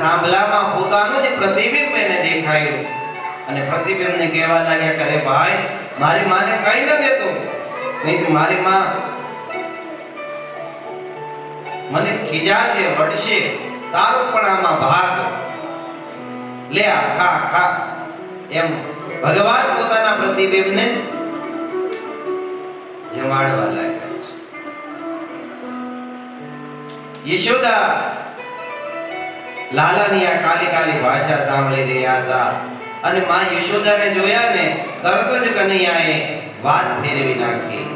થાંભલામાં પોતાનું જ પ્રતિબિંબ એને દેખાયું અને પ્રતિબિંબને કહેવા લાગ્યા કે અરે ભાઈ મારી માને કઈ ન દેતો, નહીં તો મારી માં મને ખીજાશે, વઢશે, તારો પણ આમાં ભાગ લે, આ ખા ખા. એમ ભગવાન પોતાના પ્રતિબિંબને જમાડવા લાગ્યા છે. યશોદા લાલાની આ કાલી કાલી ભાષા સાંભળી રહ્યા હતા અને માં યશોદાને જોયા ને તરત જ કનૈયાએ વાત ફેરવી નાખી.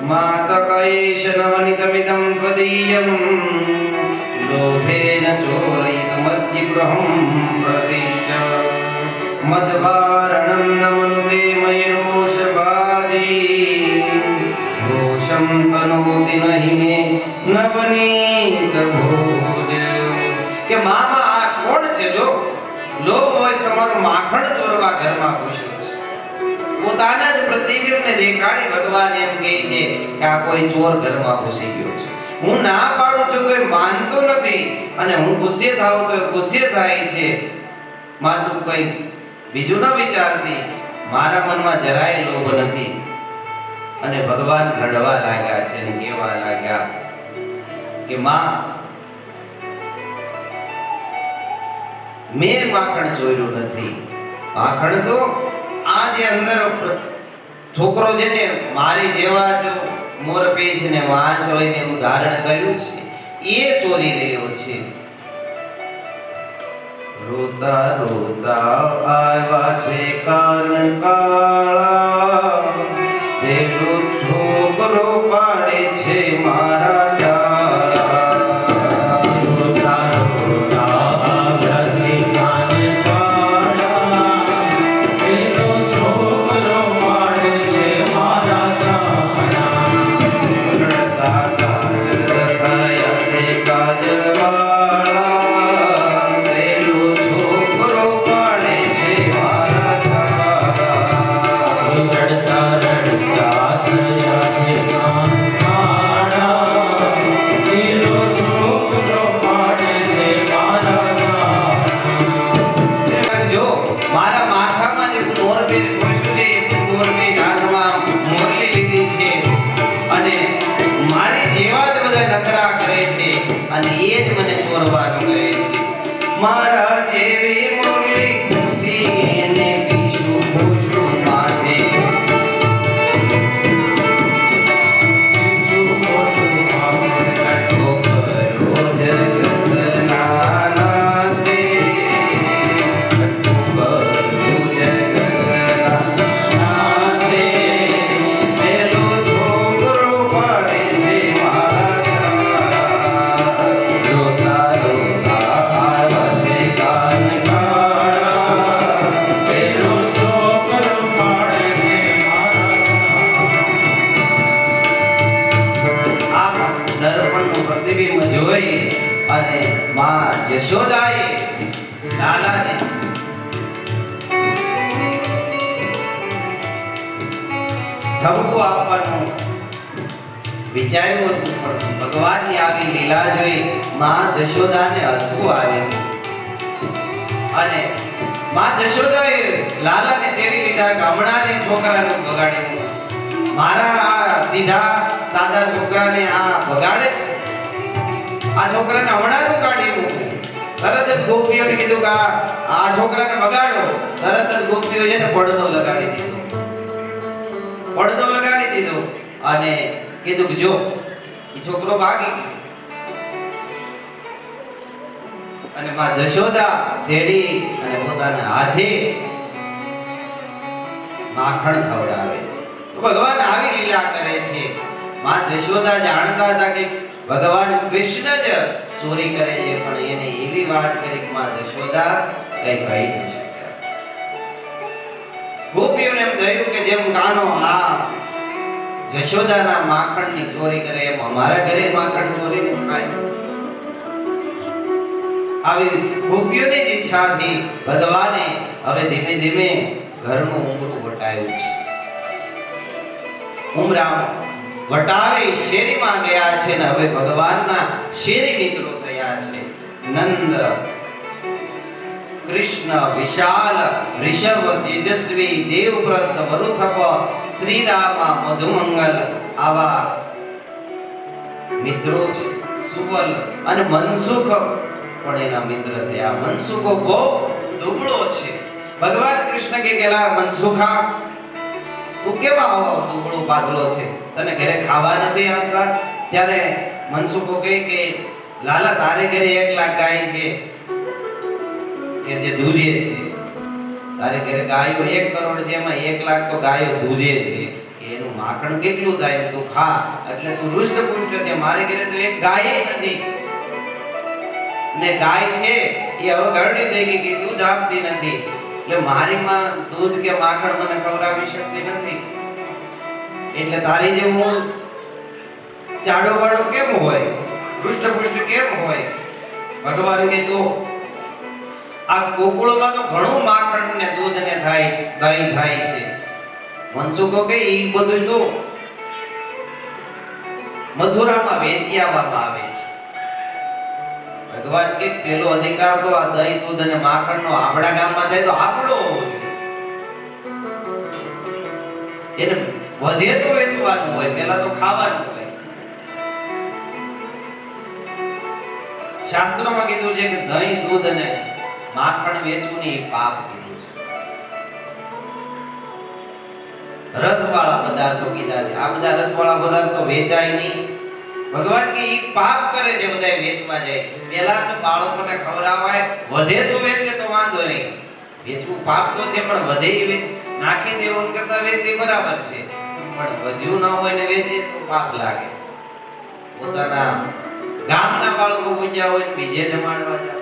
માત કૈશ નવનિતમિદં ત્વદીયં લોભેન ચોરયિત મધ્યગૃહં પ્રતિષ્ઠ મદવારણં નમનુતે મયુષભાજી રોષં તનોતિ નહિ મે નવનીત ભોજ. કે મામા આ કોણ છે? જો લોભ હોય તમારું માખણ ચોરવા ઘરમાં પૂછ્યું છે. પોતાના જ પ્રતિબિંબને દેખાડી ભગવાન એમ કહે છે કે આ કોઈ ચોર ઘરમાં ઘૂસી ગયો છે. હું ના પાડું છું તો એ માનતો નથી અને હું ગુસ્સે થાઉં તો એ ગુસ્સે થાય છે. માં તું કઈ બીજું ન વિચારતી, મારા મનમાં જરાય લોભ નથી. અને ભગવાન રડવા લાગ્યા છે અને કહેવા લાગ્યા કે માં મેં માખણ ચોર્યું નથી. માખણ તો આ જે અંદર છોકરો છે ને મારી જેવા જો મોરપીંછ ને વાંસ હોય ને એવું ધારણ કર્યું છે એ ચોરી રહ્યો છે. રોતા રોતા આવ્યા છે કાનકાળા, પેલો છોકરો પાડે છે મારા ડાળા. રોતા રોતા આવ્યા છે કાનકાળા, પેલો છોકરો પાડે છે મારા ડાળા. રડતા કાળ થયા છે કાજવાળા, પેલો છોકરો પાડે છે મારા ડાળા. રડતા રડતા થયા છે કાનકાળા, પેલો છોકરો પાડે છે મારા ડાળા. જો મારા માથામાં જે મોરપીંછ પૂછ્યું છે એ મોરપીંછ હાથમાં મોરલી લીધી છે અને મારી જેવા જ બધા નખરા કરે છે અને એ જ મને ચોરવાનું કહે છે. મારા જેવી મોરલી ખુશી એને પીશું પૂછું માથે, પીશું પૂછું માથે. કટકો કરો જગતના નાથે, કટકો કરો જગતના નાથે. પેલો છોકરો પાડે છે મારા ડાળા. રોતા રોતા આવ્યા છે કાનકાળા, પેલો છોકરો પાડે છે મારા. આ દર્પણનું પ્રતિબિંબ જોઈ અને માં યશોદાએ લાલાને ઠપકો આપવાનું વિચાર્યું હતું પણ ભગવાનની આવી લીલા જોઈ માં જશોદાને હસવું આવ્યું અને માં જશોદાએ લાલાને તેડી લીધા કે હમણાં જ છોકરાને બગાડી મૂક્યો. મારા આ સીધા સાદા છોકરાને આ બગાડે છે, આ છોકરાને હમણાં જ કાઢી મૂક્યો. તરત જ ગોપીઓને કીધું કે આ છોકરાને બગાડો. તરત જ ગોપીઓ છે ને પડદો લગાડી દીધો, પડદો લગાડી દીધો અને કીધું કે જો એ છોકરો ભાગી ગયો. અને માં જશોદા તેડી અને પોતાના હાથે માખણ ખવડાવે છે. તો ભગવાન આવી લીલા કરે છે. માં જશોદા જાણતા હતા કે ભગવાન કૃષ્ણ જ ચોરી કરે છે પણ એને એવી વાત કરી કે માં જશોદા કઈ કહી ન શક્યા. ગોપીઓને એમ થયું કે જેમ કાનો આ જશોદાના માખણની ચોરી કરે એમ અમારા ઘરે માખણ ચોરી ન થાય. આવી ગોપીઓની જ ઈચ્છાથી ભગવાને હવે ધીમે ધીમે ઘરનું ઉમરું વટાવ્યું છે. ઉમરા વટાવી શેરીમાં ગયા છે ને હવે ભગવાનના શેરી મિત્રો થયા છે. નંદ કૃષ્ણ વિશાલ ઋષભ તેજસ્વી દેવપ્રસ્થ વરુથપ શ્રીદામા મધુમંગલ આવા મિત્રો છે. સુવલ અને મનસુખ પણ એના મિત્ર થયા. મનસુખો બહુ દુબળો છે. ભગવાન કૃષ્ણ કે કેલા મનસુખા તું કેવા આવો દુબળો પાતળો છે, તને ઘરે ખાવા નથી આવતા? ત્યારે મનસુખો કહે કે લાલા તારે ઘરે 1 લાખ ગાય છે કે જે ધૂજે છે. તારે ઘરે ગાયો 1 કરોડ છે, એમાં 1 લાખ તો ગાયો ધૂજે છે. એનું માખણ કેટલું થાય તું ખા, એટલે તું હૃષ્ટપુષ્ટ છે. મારે ઘરે તો એક ગાય નથી, ને ગાય છે એ હવે ગરડી થઈ ગઈ કે દૂધ આપતી નથી, એટલે મારી માં દૂધ કે માખણ મને ખવડાવી શકતી નથી. એટલે તારી જેવું જાડો વાળો કેમ હોય, હૃષ્ટપુષ્ટ કેમ હોય? ભગવાન કે તો આ ગોકુળમાં તો ઘણું માખણ ને દૂધ ને થાય, દહીં થાય છે. મનસુખો કે ઈ બધું તો મથુરામાં વેચી આવવામાં આવે છે. ભગવાન કે પેલો અધિકાર તો આ દહીં દૂધ અને માખણ નો આપણા ગામમાં થાય તો આપણો એને વધે તો વેચવાનું હોય, પેલા તો ખાવાનું હોય. શાસ્ત્રોમાં કીધું છે કે દહીં દૂધ અને માખણ વેચવું ને એ પાપ કીધું છે. રસવાળા પદાર્થો કીધા છે. આ બધા રસવાળા પદાર્થો વેચાય નહીં. ભગવાન કે ઈ પાપ કરે છે બધા વેચવા જાય. પેલા તો બાળકોને ખવડાવાય, વધે તો વેચે તો વાંધો નહીં. વેચવું પાપ તો છે, પણ વધે એ નાખી દેવું કરતા વેચે બરાબર છે. પણ વધ્યું ન હોય ને વેચે તો પાપ લાગે. પોતાના ગામના બાળકો પૂજ્યા હોય બીજે જમાડવા જાવ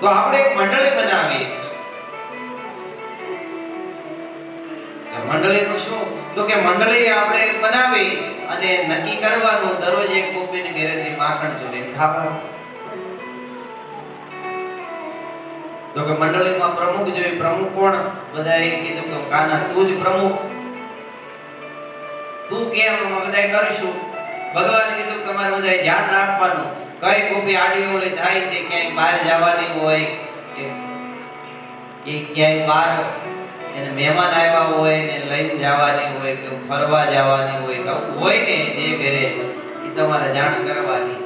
તો આપણે એક મંડળી બનાવી. મંડળીનું શું? તો કે મંડળી આપણે બનાવી અને નક્કી કરવાનું દરરોજ એક કોપીને ઘરેથી માખણ ચોરીને ખાવાનું. તો કે મંડળીમાં પ્રમુખ જોઈએ. પ્રમુખ કોણ? બધાએ કીધું કે કાના તું જ પ્રમુખ, તું કેમ અમે બધાએ કરીશું. ભગવાને કીધું તમારે બધાએ ધ્યાન રાખવાનું, કઈ કોપી આડી ઓળી થાય છે, ક્યાંય બહાર જવાની હોય કે ક્યાંય બહાર એને મહેમાન આવ્યા હોય ને લઈને જવાની હોય કે ફરવા જવાની હોય કે હોય ને જે ઘરે એ તમારે જાણ કરવાની.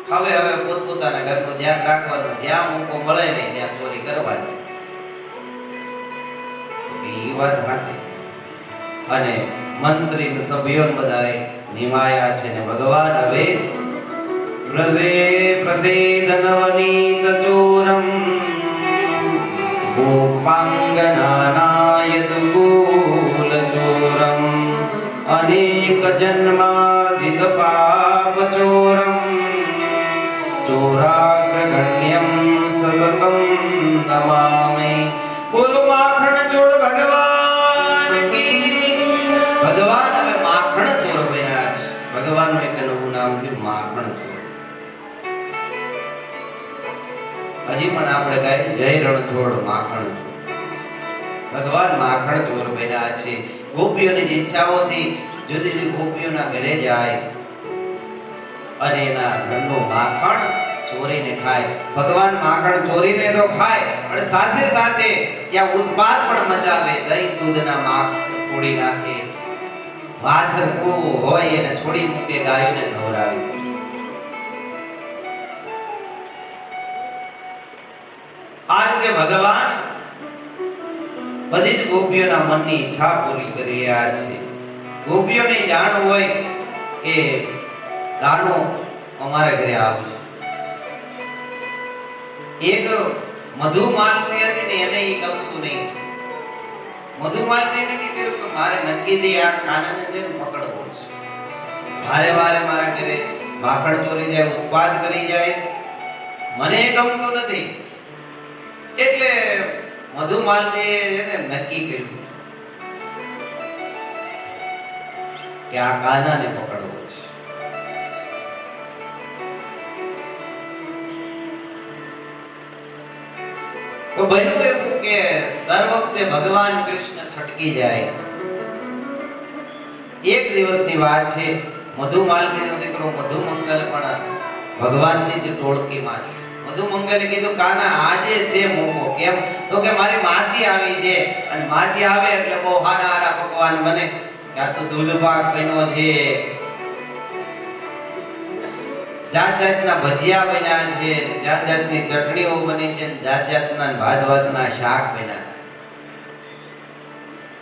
હવે પોતપોતાના ઘરનું ધ્યાન રાખવાનું, જ્યાં મોકો મળે ને ત્યાં ચોરી કરવાની. એ વાત સાચી. અને મંત્રી ને સભ્યો બધાએ નિમાયા છે ને ભગવાન હવે પ્રસેદ નવનીત ચોરમ ગોપાંગનાનાયત કુલ ચોરમ અનેક જન્માર્જિત પાપ ચોરમ ચોરાગ્રગણ્યમ સતતમ નમામિ. બોલો માખણ ચોર ભગવાન કી. ભગવાન હવે માખણ ચોર બન્યા છે. ભગવાનનું એક નવું નામ થયું માખણ ચોર. હજી પણ આપણે ગાય જય રણછોડ માખણ ચોર. ભગવાન માખણ ચોર બન્યા છે. ગોપીઓની ઈચ્છાઓથી જુદી જુદી ગોપીઓના ઘરે જાય અને એના ઘરનું માખણ ચોરીને ખાય. ભગવાન માખણ ચોરીને તો ખાય અને સાથે સાથે ત્યાં ઉત્પાદ પણ મચાવે. દહીં દૂધના માખણ તોડી નાખે, વાછર કૂવું હોય એને છોડી મૂકે, ગાયોને ધવરાવે. આ રીતે ભગવાન બધી જ ગોપીઓના મનની ઈચ્છા પૂરી કરી રહ્યા છે. ગોપીઓને જાણ હોય કે દાનો અમારા ઘરે આવ્યું છે. એક મધુમાલતી હતી ને એને ઈ ગમતું નહીં. મધુમાલતી ને કીધું કે મારે નક્કી દે આ કાનાને જેને પકડવો છે. વારે વારે મારા ઘરે માખણ ચોરી જાય, ઉત્પાદ કરી જાય, મને ગમતું નથી. એટલે મધુમાલતીએ એને નક્કી કર્યું કે આ કાનાને પકડવો છે. તો બન્યું એવું કે દર વખતે ભગવાન કૃષ્ણ છટકી જાય. એક દિવસની વાત છે, મધુમાલતીનો દીકરો મધુમંગલ પણ ભગવાનની જ ટોળકીમાં છે. મધુમંગલે કીધું કાના આજે છે મોકો. કેમ તો કે મારી માસી આવી છે અને માસી આવે એટલે બહુ સારા સારા પકવાન બને. ક્યાં તો દૂધ પાક બન્યો છે, જાત જાતના ભજીયા બન્યા છે, જાત જાતની ચટણીઓ બની છે, જાત જાતના ભાત ભાતના શાક બન્યા છે.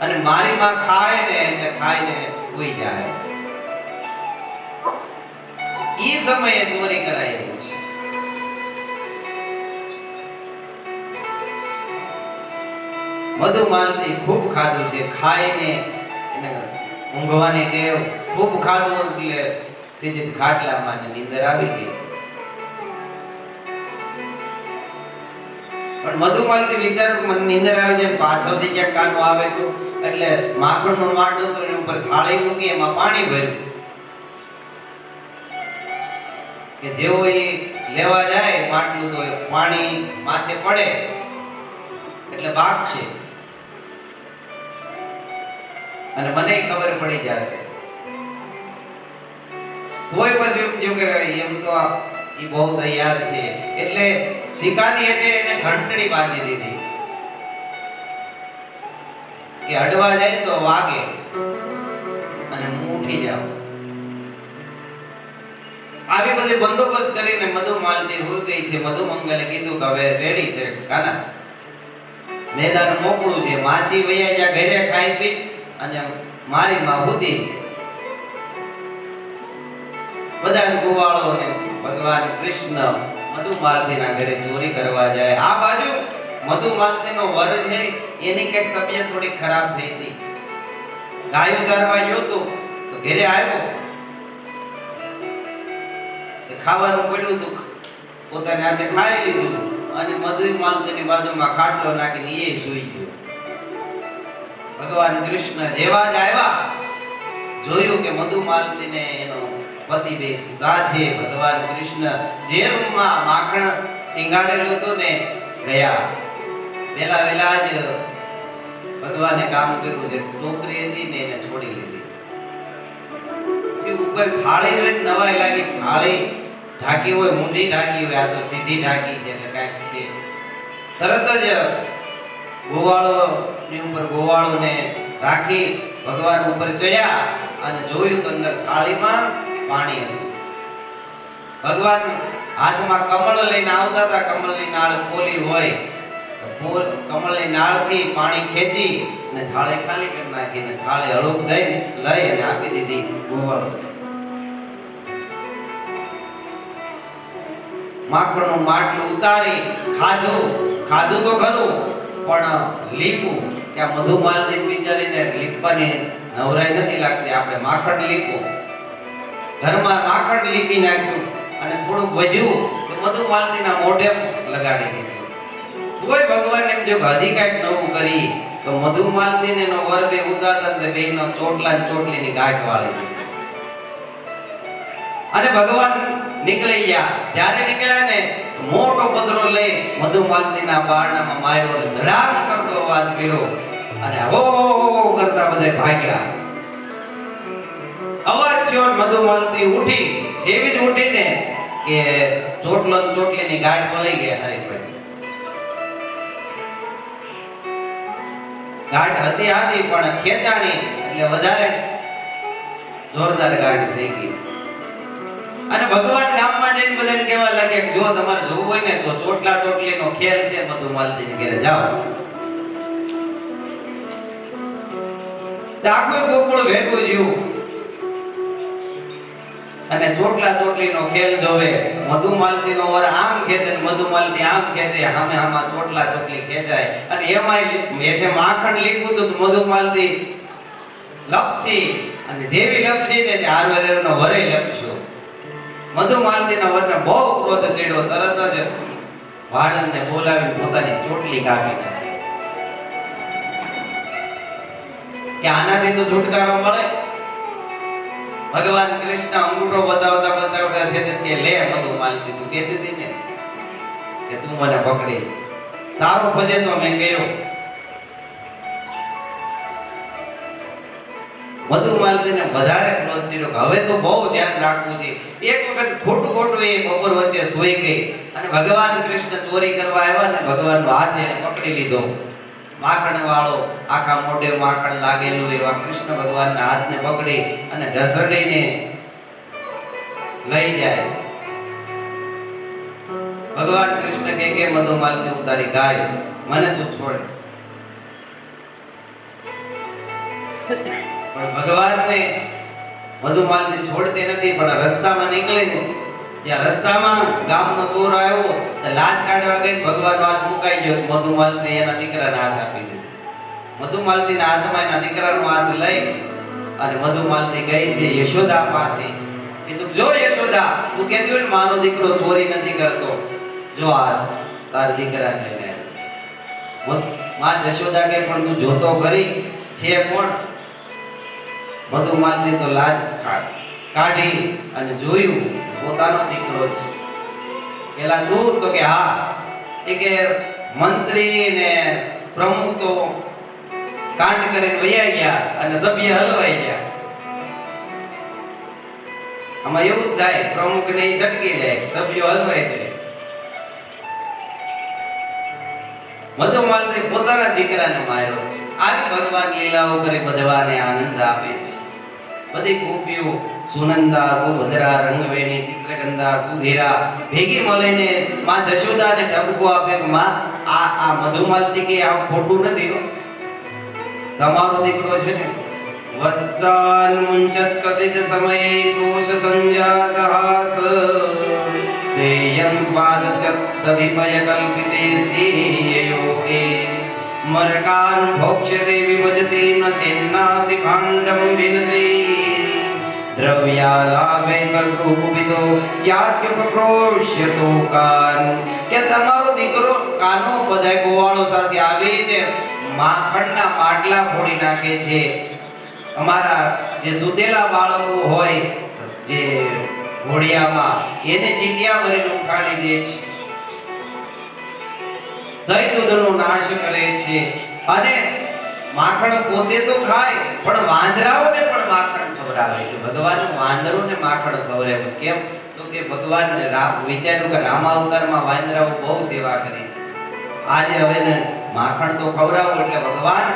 અને મારી માં ખાય ને એટલે ખાઈને સુઈ જાય. ઈ સમયે ચોરી કરાય એવું છે. મધુમાલતી ખૂબ ખાધું છે, ખાઈને એને ઊંઘવાની ટેવ, ખૂબ ખાધું એટલે સીધી ખાટલામાં નીંદર આવી ગઈ. પણ મધુમાલતી વિચાર્યું મને નીંદર આવી જાય, પાછળથી ક્યાંક કાનો આવે તો, એટલે માખણનું માટલું તો એની ઉપર થાળી મૂકી, એમાં પાણી ભર્યું કે જેવો એ લેવા જાય માટલું તો પાણી માથે પડે એટલે ભાગશે અને મને ખબર પડી જશે. તોય પછી એમ થયું કે એમ તો એ બહુ તૈયાર છે એટલે શિકાની એટલે એને ઘંટડી બાંધી દીધી કે અડવા જાય તો વાગે અને હું ઉઠી જાઉં. આવી બધી બંદોબસ્ત કરીને મધુમાલતી હોઈ ગઈ છે. મધુમંગલે કીધું કે હવે રેડી છે કાના, મેદાન મોકળું છે, માસી વૈયા જા ઘરે ખાઈ પી અને મારી માં હુતી. બધા ગોવાળો ને ભગવાન કૃષ્ણ મધુમાલતીના ઘરે ચોરી કરવા જાય. આ બાજુ મધુમાલતીનો વર છે એની કઈક તબિયત થોડી ખરાબ થઈ હતી. ગાયો ચારવા ગયો તો ઘરે આવ્યો, ખાવાનું પડ્યું હતું, પોતાને હાથે ખાઈ લીધું અને મધુમાલતીની બાજુમાં ખાટલો નાખીને એ સૂઈ ગયો. ભગવાન કૃષ્ણ જેવા જ આવ્યા, જોયું કે મધુમાલતીને એનો પતિ બે સુતા છે. ભગવાન કૃષ્ણ જે રૂમમાં માખણ ટીંગાડેલું હતું ને ગયા, વેલા વેલા જ ભગવાને કામ કર્યું છે. ટોકરી હતી ને એને છોડી લીધી. ઉપર થાળી હોય નવાઈ લાગી, થાળી ઢાંકી હોય ઊંધી ઢાંકી હોય, આ તો સીધી ઢાંકી છે એટલે કાંઈક છે. તરત જ ગોવાળો ની ઉપર ગોવાળોને રાખી ભગવાન ઉપર ચડ્યા અને જોયું તો અંદર થાળીમાં પાણી હતું. ભગવાન હાથમાં કમળ લઈને આવતા હતા, કમળની નાળ ખોલી હોય, કમળની નાળથી પાણી ખેંચી અને થાળી ખાલી કરી નાખી અને થાળી હળુક દઈ લઈ અને આપી દીધી ગોવાળો. માખણનું માટલું ઉતારી ખાધું તો ખરું પણ લીપું કે આ મધુમાલતી બિચારીને લીપવાની નવરાઈ નથી લાગતી. આપણે માખણ લીપું, ઘરમાં માખણ લીપી નાખ્યું અને થોડુંક વધ્યું તો મધુમાલતીના મોઢે લગાડી દીધું. તોય ભગવાન એમ જો હજી કાંઈક નવું કરી તો મધુમાલતીને નો વર બે ઉદાતા ને બેનો ચોટલા ચોટલીની ગાંઠ વાળી દીધી. અને ભગવાન નીકળી ગયા. જ્યારે નીકળ્યા ને મોટો પદરો લઈ મધુમાલતીના બારણામાં માર્યો, ધડામ કરતો અવાજ કર્યો અને હો કરતા બધા ભાગ્યા. અવાજ થયો, મધુમાલતી ઉઠી. જેવી જ ઉઠીને કે ચોટલો ચોટલીની ગાંઠ વળી ગઈ હારી પડી. ગાંઠ હતી આધી પણ ખેંચાણી એટલે વધારે જોરદાર ગાંઠ થઈ ગઈ. અને ભગવાન ગામમાં જઈને બધાને કહેવા લાગ્યા કે જો તમારે જોવું હોય ને તો ચોટલા ચોટલીનો ખેલ છે, મધુમાલતીને ઘરે જાઓ. આખું ગોકુળ ભેગું જ્યું અને ચોટલા ચોટલીનો ખેલ જોવે. મધુમાલતીનો વર આમ ખેંચે ને મધુમાલતી આમ ખેંચે, સામે આમાં ચોટલા ચોટલી ખેંચાય. અને એમાંય હેઠે માખણ લીધું તો મધુમાલતી લપસી અને જેવી લપસી ને હારવેરનો વરે લપસ્યો. મધુમાલતીના વરને બહુ ક્રોધ ચડ્યો. તરત જ વાળંદને બોલાવીને પોતાની ચોટલી કાપી નાખી કે આનાથી તો છુટકારો મળે. ભગવાન કૃષ્ણ અંગૂઠો બતાવતા છે કે લે મધુમાલતી, તું કહેતી હતી ને કે તું મને પકડી, તારો ભજે તો મેં કર્યો. મધુમાલતીને વધારે ક્રોધ થયો કે હવે તો બહુ ધ્યાન રાખવું છે. એક વખત ખોટું ખોટું એ બપોર વચ્ચે સૂઈ ગઈ અને ભગવાન કૃષ્ણ ચોરી કરવા આવ્યા ને ભગવાનનો હાથ એને પકડી લીધો. માખણ વાળો આખા મોઢે માખણ લાગેલું એવા કૃષ્ણ ભગવાનના હાથને પકડી અને ઢસડીને લઈ જાય. ભગવાન કૃષ્ણ કે મધુમાલતી ઉતારી ગાય મને તું છોડ. પણ ભગવાનને મધુમાલતી છોડતી નથી. પણ રસ્તામાં નીકળે ને ત્યાં રસ્તામાં ગામનો ચોર આવ્યો તો લાજ કાઢવા ગઈ ભગવાનનો હાથ મુકાઈ ગયો. મધુમાલતી એના દીકરાને હાથ આપી દીધો. મધુમાલતીના હાથમાં એના દીકરાનો હાથ લઈ અને મધુમાલતી ગઈ છે યશોદા પાસે. કીધું જો યશોદા તું કહેતી હોય ને મારો દીકરો ચોરી નથી કરતો, જો આ તારા દીકરાને લઈને આવ્યો. માં યશોદા કે પણ તું જોતો કરી છે કોણ? મધુમાલતી તો લાજ કાઢી અને જોયું પોતાનો દીકરો છે. પેલા તું તો કે હા. એ કે મંત્રી ને પ્રમુખ તો કાંડ કરીને વયા ગયા અને સભ્ય હલવાઈ ગયા. આમાં એવું જ થાય, પ્રમુખ ને ઝટકી જાય, સભ્યો હલવાઈ જાય. મધુમાલતી પોતાના દીકરાને માર્યો છે. આવી ભગવાન લીલાઓ કરી બધાને આનંદ આપે છે. બધી ગોપીઓ સુનંદા સુભદ્રા રંગવેણી ચિત્રગંધા સુધીરા ભેગી મળીને માં જશોદાને ટપકો આપે કે માં આ મધુમાલતી કે આ ખોટું નથી, તમારો દીકરો છે ને. વત્સાન મુંચત કતિત સમયે ક્રોશ સંજાતઃ સ્તેયં સ્વાદ તદિપય કલ્પિતે સ્તેયોકે મરકાન ભોક્ષ્યતે વિભજતે ન ચિન્નાતિ ભાંડમ વિનતે દ્રવ્યાલાભે સર્વોપિતો યાત્યુપક્રોશ્યતો કાન. કે તમારો દીકરો કાનો બધાય ગોવાળો સાથે આવીને માખણના માટલા ફોડી નાખે છે. અમારા જે સુતેલા બાળકો હોય જે ઘોડિયામાં એને ચીટિયા ભરીને ઉઠાડી દે છે. દહીં દૂધનો નાશ કરે છે અને માખણ પોતે તો ખાય પણ વાંદરાઓને પણ માખણ ખવડાવે છે. ભગવાન વાંદરોને માખણ ખવડાવે. કેમ તો કે ભગવાન વિચાર્યું કે રામ અવતારમાં વાંદરાઓ બહુ સેવા કરી છે, આજે હવે ને માખણ તો ખવડાવો. એટલે ભગવાન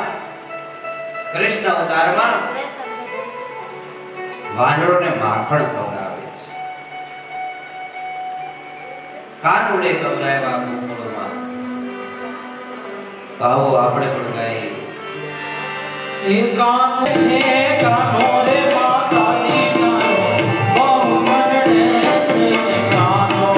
કૃષ્ણ અવતારમાં વાનરોને માખણ ખવડાવે છે. કાનુડે ખવડાવ્યા ગોકુળમાં. આવો આપણે પણ ગાઈએ. એ કાન છે કાનો રે માતાજી કાનો બહુ મનડે છે કાનો.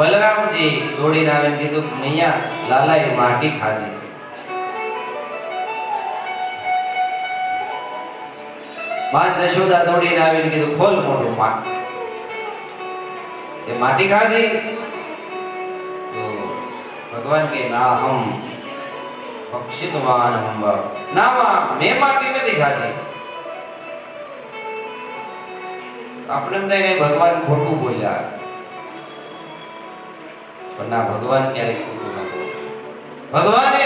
બલરામજી દોડીને આવીને કીધું મૈયા લાલાએ માટી ખાધી. માં જશોદા દોડીને આવીને કીધું ખોલ મોઢું માં. એ માટી ખાધી. તો ભગવાન કે ના હમ ભક્ષિતવાન હમ. ના માં મેં માટી નથી ખાધી. આપણે એમ થાય કે ભગવાન ખોટું બોલ્યા. પણ ના, ભગવાન ક્યારેક ખોટું ના બોલે. ભગવાને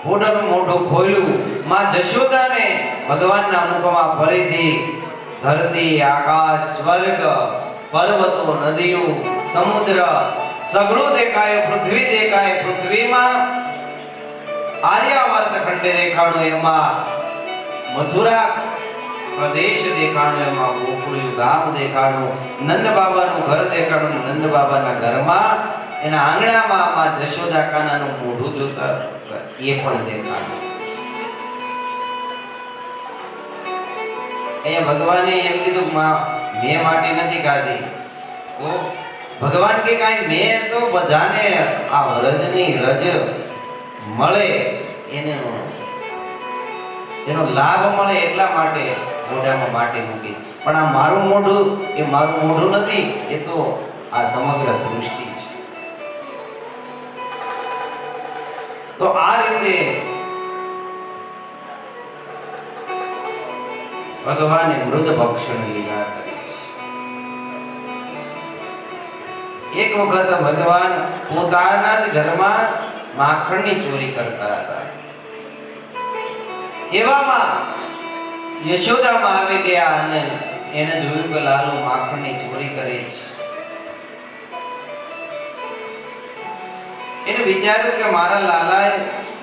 પોતાનું મોઢું ખોલ્યું. માં જશોદાને ભગવાનના મુખમાં ફરીથી ધરતી, આકાશ, સ્વર્ગ, પર્વતો, નદીઓ, સમુદ્ર સગળું દેખાય, પૃથ્વી દેખાય. પૃથ્વીમાં આર્યાવર્ત ખંડ દેખાણું, એમાં મથુરા પ્રદેશ દેખાણું, એમાં ગોકુળ ગામ દેખાણું, નંદ બાબાનું ઘર દેખાણું. નંદ બાબાના ઘરમાં એના આંગણામાં માં જશોદા કાનાનું મોઢું જોતા એ પણ દેખાણું. અહીંયા ભગવાને એમ કીધું, માં મેં માટી નથી ખાધી. તો ભગવાન કે કાંઈ મેં તો બધાને આ રજની રજ મળે, એનો લાભ મળે એટલા માટે મોઢામાં માટી મૂકી. પણ આ મારું મોઢું એ મારું મોઢું નથી, એ તો આ સમગ્ર સૃષ્ટિ છે. તો આ રીતે ભગવાને મૃદ ભક્ષણ લીલા કરી. એક વખત ભગવાન પોતાના જ ઘરમાં માખણની ચોરી કરતા હતા. એવામાં યશોદામાં આવી ગયા અને એને જોયું કે લાલુ માખણની ચોરી કરે છે. એને વિચાર્યું કે મારા લાલાએ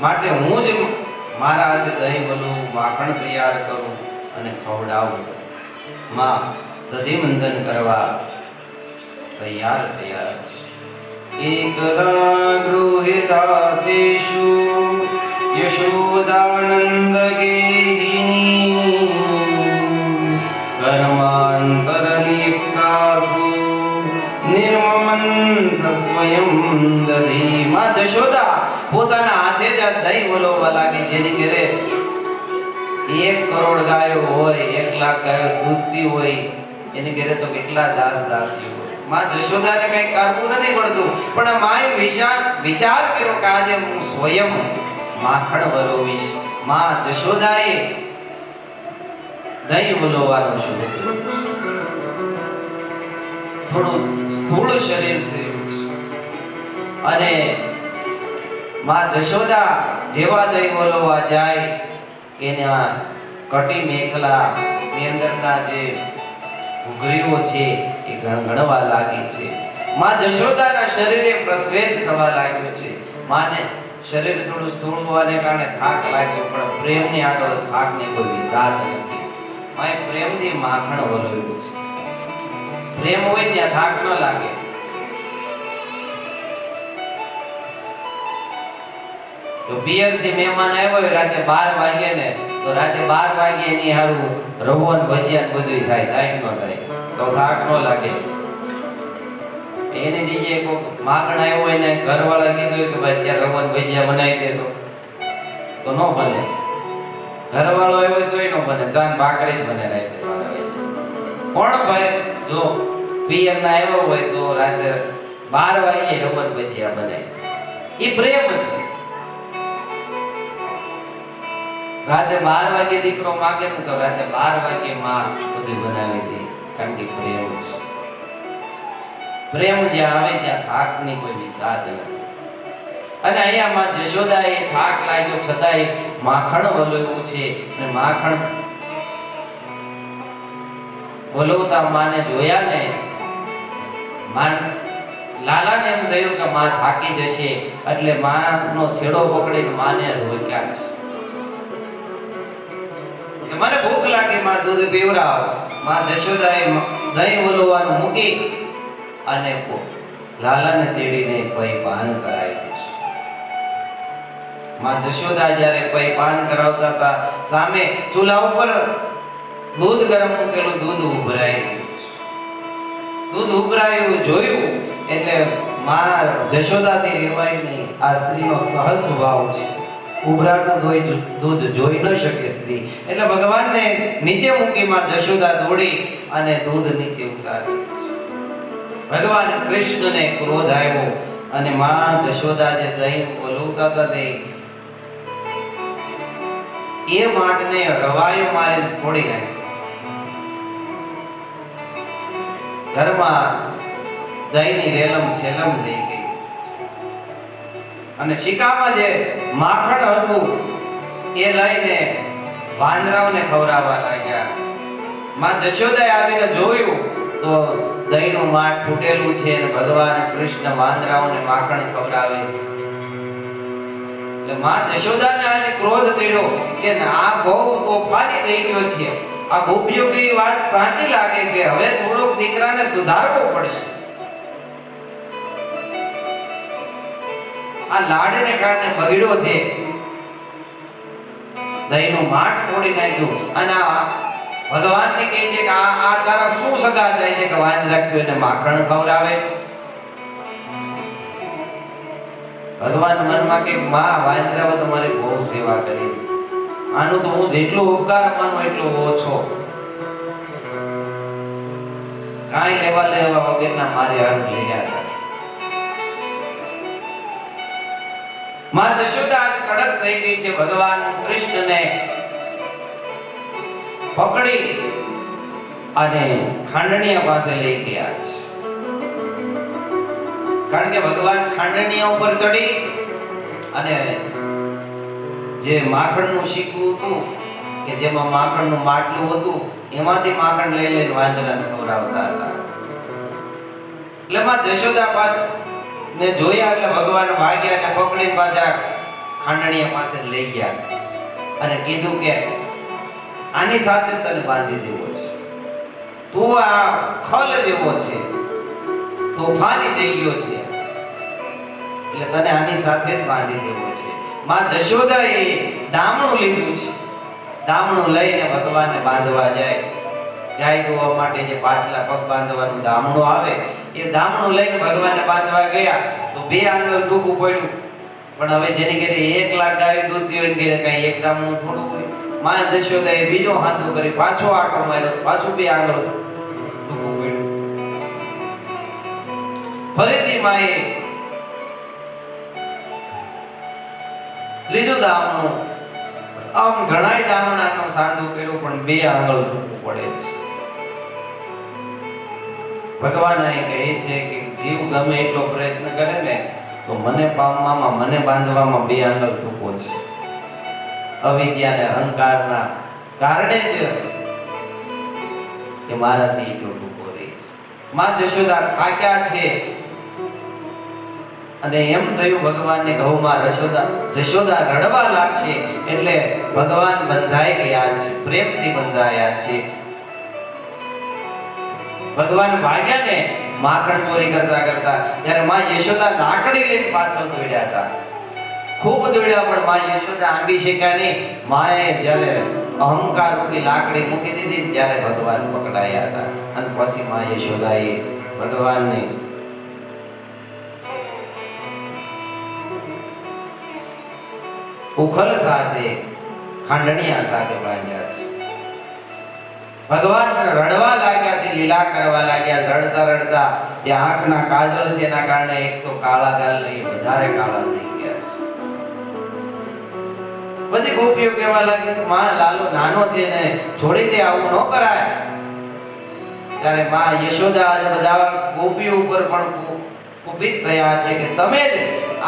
માટે હું જ મારા હાથે દહીં ભલું માખણ તૈયાર કરું અને ખવડાવું. માં દધિમંદન કરવા તૈયાર થયા. એકદા ગૃહિતાસેષુ યશોદાનંદ ગેહિની કર્માંતરનિયુક્તાસુ નિર્મમંત સ્વયં દધી. માં જશોદા પોતાના હાથે જ દહીં વલોવા લાગી. જેની ઘરે 1 કરોડ ગાયો હોય, 1 લાખ ગાયો દૂધતી હોય, એની ઘરે તો કેટલા દાસ દાસીઓ હોય. માં જશોદાને કઈ કરવું નથી પડતું, પણ માએ વિચાર કર્યો કે આજે હું સ્વયં માખણ વલોવીશ. માં જશોદાએ દહીં વલોવાનું શરૂ કર્યું. થોડું સ્થૂળ શરીર થયું છે અને માં જશોદા જેવા દહીં વલોવા જાય, એના કટી મેખલા ની અંદરના જે ઘૂઘરીઓ છે એ ગણગણવા લાગી છે. માં જશોદાના શરીરે પ્રસ્વેદ થવા લાગ્યો છે. માને શરીર થોડું સ્થૂળ હોવાને કારણે થાક લાગ્યો, પણ પ્રેમની આગળ થાકની કોઈ વિસાદ નથી. માએ પ્રેમથી માખણ વલોવ્યું છે. પ્રેમ હોય ત્યાં થાક ન લાગે. તો પિયરથી મહેમાન આવ્યો હોય રાતે 12 વાગે ને, તો રાતે 12 વાગે એની હારું રવો ને ભજીયા બધું થાય, થાક ન થાય, તો થાક ન લાગે. એની જગ્યાએ કોક માગણ આવ્યો હોય ને ઘરવાળા કીધું કે ભાઈ અત્યારે રવો ને ભજીયા બનાવી દે, તો ન બને. ઘરવાળો આવ્યો તો એ ન બને, ચાન ભાખરી જ બને રાતે. પણ ભાઈ જો પિયર ના આવ્યો હોય તો રાતે 12 વાગે રવો ને ભજીયા બનાવી. એ પ્રેમ છે. રાતે 12 વાગે દીકરો માગે ને તો રાતે 12 વાગે માં બધું બનાવી દે, કારણ કે પ્રેમ છે. પ્રેમ જ્યાં આવે ત્યાં થાકની કોઈ વિસાદ નથી. અને અહીંયા માં જશોદાએ થાક લાગ્યો છતાંય માખણ વલોવ્યું છે. અને માખણ વલોવતા માને જોયા ને, લાલાને એમ થયું કે માં થાકી જશે, એટલે માનો છેડો પકડીને માને રોક્યા છે. મને ભૂખ લાગી, માં દૂધ પીવડાવ. માં જશોદાએ દહીં વલોવાનું મૂકી અને લાલાને તેડીને પૈ પાન કરાવ્યું છે. માં જશોદા જ્યારે પૈ પાન કરાવતા હતા, સામે ચૂલા ઉપર દૂધ ગરમ મૂકેલું દૂધ ઉભરાયું. દૂધ ઉભરાયું જોયું એટલે માં જશોદાથી રેવાય નહીં. આ સ્ત્રીનો સહજ સ્વભાવ છે. ઉભરાતું દૂધ જોઈ ન શકે સ્ત્રી, એટલે ભગવાનને નીચે મૂકી માં જશોદા દોડી અને દૂધ નીચે ઉતારી. ભગવાન કૃષ્ણને ક્રોધ આવ્યો અને માં જશોદા જે દહીં વલોવતા હતા તે એ માટને રવાયો મારીને ફોડી નાખ્યો. ઘરમાં દહીંની રેલમ છેલમ થઈ ગઈ અને શિકામાં જે માખણ હતું એ લઈને વાંદરાઓને ખવડાવવા લાગ્યા. માં જશોદાએ આવીને જોયું તો દહીંનું માઠ ફૂટેલું છે અને ભગવાન કૃષ્ણ વાંદરાઓને માખણ ખવડાવે છે. એટલે માં જશોદાને આજે ક્રોધ ચડ્યો કે આ બહુ તોફાની થઈ ગયો છે. આ ગોપીઓની વાત સાચી લાગે છે. હવે થોડોક દીકરાને સુધારવો પડશે. આ લાડને કારણે બગડ્યો છે. દહીંનું માઠ તોડી નાખ્યું અને ભગવાનને કહે છે કે આ તારા શું સગા થાય છે કે વાંદરા થયો એને માખણ ખવડાવે છે. ભગવાન મનમાં કે માં વાંદરાઓ તમારી બહુ સેવા કરી છે. આનું તો હું જેટલો ઉપકાર માનું એટલો ઓછો. કાંઈ લેવા વગરના મારે હાથ લઈ ગયા. માં જશોદા આજ કડક થઈ ગઈ છે. ભગવાન કૃષ્ણને પકડી અને ખાંડણીયા પાસે લઈ ગયા છે. કારણ કે ભગવાન ખાંડણીયા ઉપર ચડી અને જે માખણનું શીકવું હતું કે જેમાં માખણનું માટલું હતું એમાંથી માખણ લઈ લઈને વાંદરાને ખવડાવતા હતા. એટલે માં જશોદા ને જોયા એટલે ભગવાન વાગ્યા એટલે પકડીને પાછા ખાંડણીયા પાસે લઈ ગયા અને કીધું કે આની સાથે તને બાંધી દેવો છે. તું આ ખલ જેવો છે, તોફાની થઈ ગયો છે, એટલે તને આની સાથે જ બાંધી દેવો છે. માં જશોદાએ દામણું લીધું છે. દામણું લઈને ભગવાનને બાંધવા જાય. ગાય દોવા માટે જે પાછલા પગ બાંધવાનું દામણું આવે એ દામણું લઈને ભગવાનને બાંધવા ગયા તો 2 આંગળ ટૂંકું પડ્યું. પણ હવે જેની ઘરે 1 લાખ ગાય દૂધતી હોય ને ઘરે કઈ એક દામણું થોડું હોય. માં જશોદાએ બીજો હાથો કરી પાછો આટો માર્યો, પાછું 2 આંગળ ટૂંકું પડ્યું. ફરીથી માએ ત્રીજું દામણું આમ ઘણાય દામણાનો સાંધો કર્યો પણ 2 આંગળ ટૂંકું પડે છે. ભગવાન અહીં કહે છે કે જીવ ગમે એટલો પ્રયત્ન કરે ને તો મને પામવામાં, મને બાંધવામાં 2 આંગળ ટૂંકો છે. અવિદ્યા અને અહંકારના કારણે જ એ મારાથી એટલો ટૂંકો રહે છે. માં જશોદા થાક્યા છે અને એમ થયું ભગવાનને ઘઉંમાં જશોદા રડવા લાગશે એટલે ભગવાન બંધાઈ ગયા છે, પ્રેમથી બંધાયા છે. ભગવાન ભાગ્યા ને માખણ ચોરી કરતા કરતા ત્યારે માં યશોદા લાકડી લઈને પાછળ દોડ્યા હતા. ખૂબ દોડ્યા પણ માં યશોદા આંબી શક્યા નહીં. માએ જ્યારે અહંકાર રૂપી લાકડી મૂકી દીધી ત્યારે ભગવાન પકડાયા હતા અને પછી માં યશોદાએ ભગવાનને ઉખલ સાથે ખાંડણીયા સાથે બાંધ્યા છે. ભગવાન રડવા લાગ્યા છે, લીલા કરવા લાગ્યા. રડતા રડતા એ આંખના કાજળ છે એના કારણે એક તો કાળા ગાલ નહીં વધારે કાળા થઈ ગયા છે. બધી ગોપીઓ કહેવા લાગી કે માં લાલો નાનો છે ને છોડી દે, આવું ન કરાય. ત્યારે માં યશોદા આજે બધા ગોપીઓ ઉપર પણ કુપિત થયા છે કે તમે જ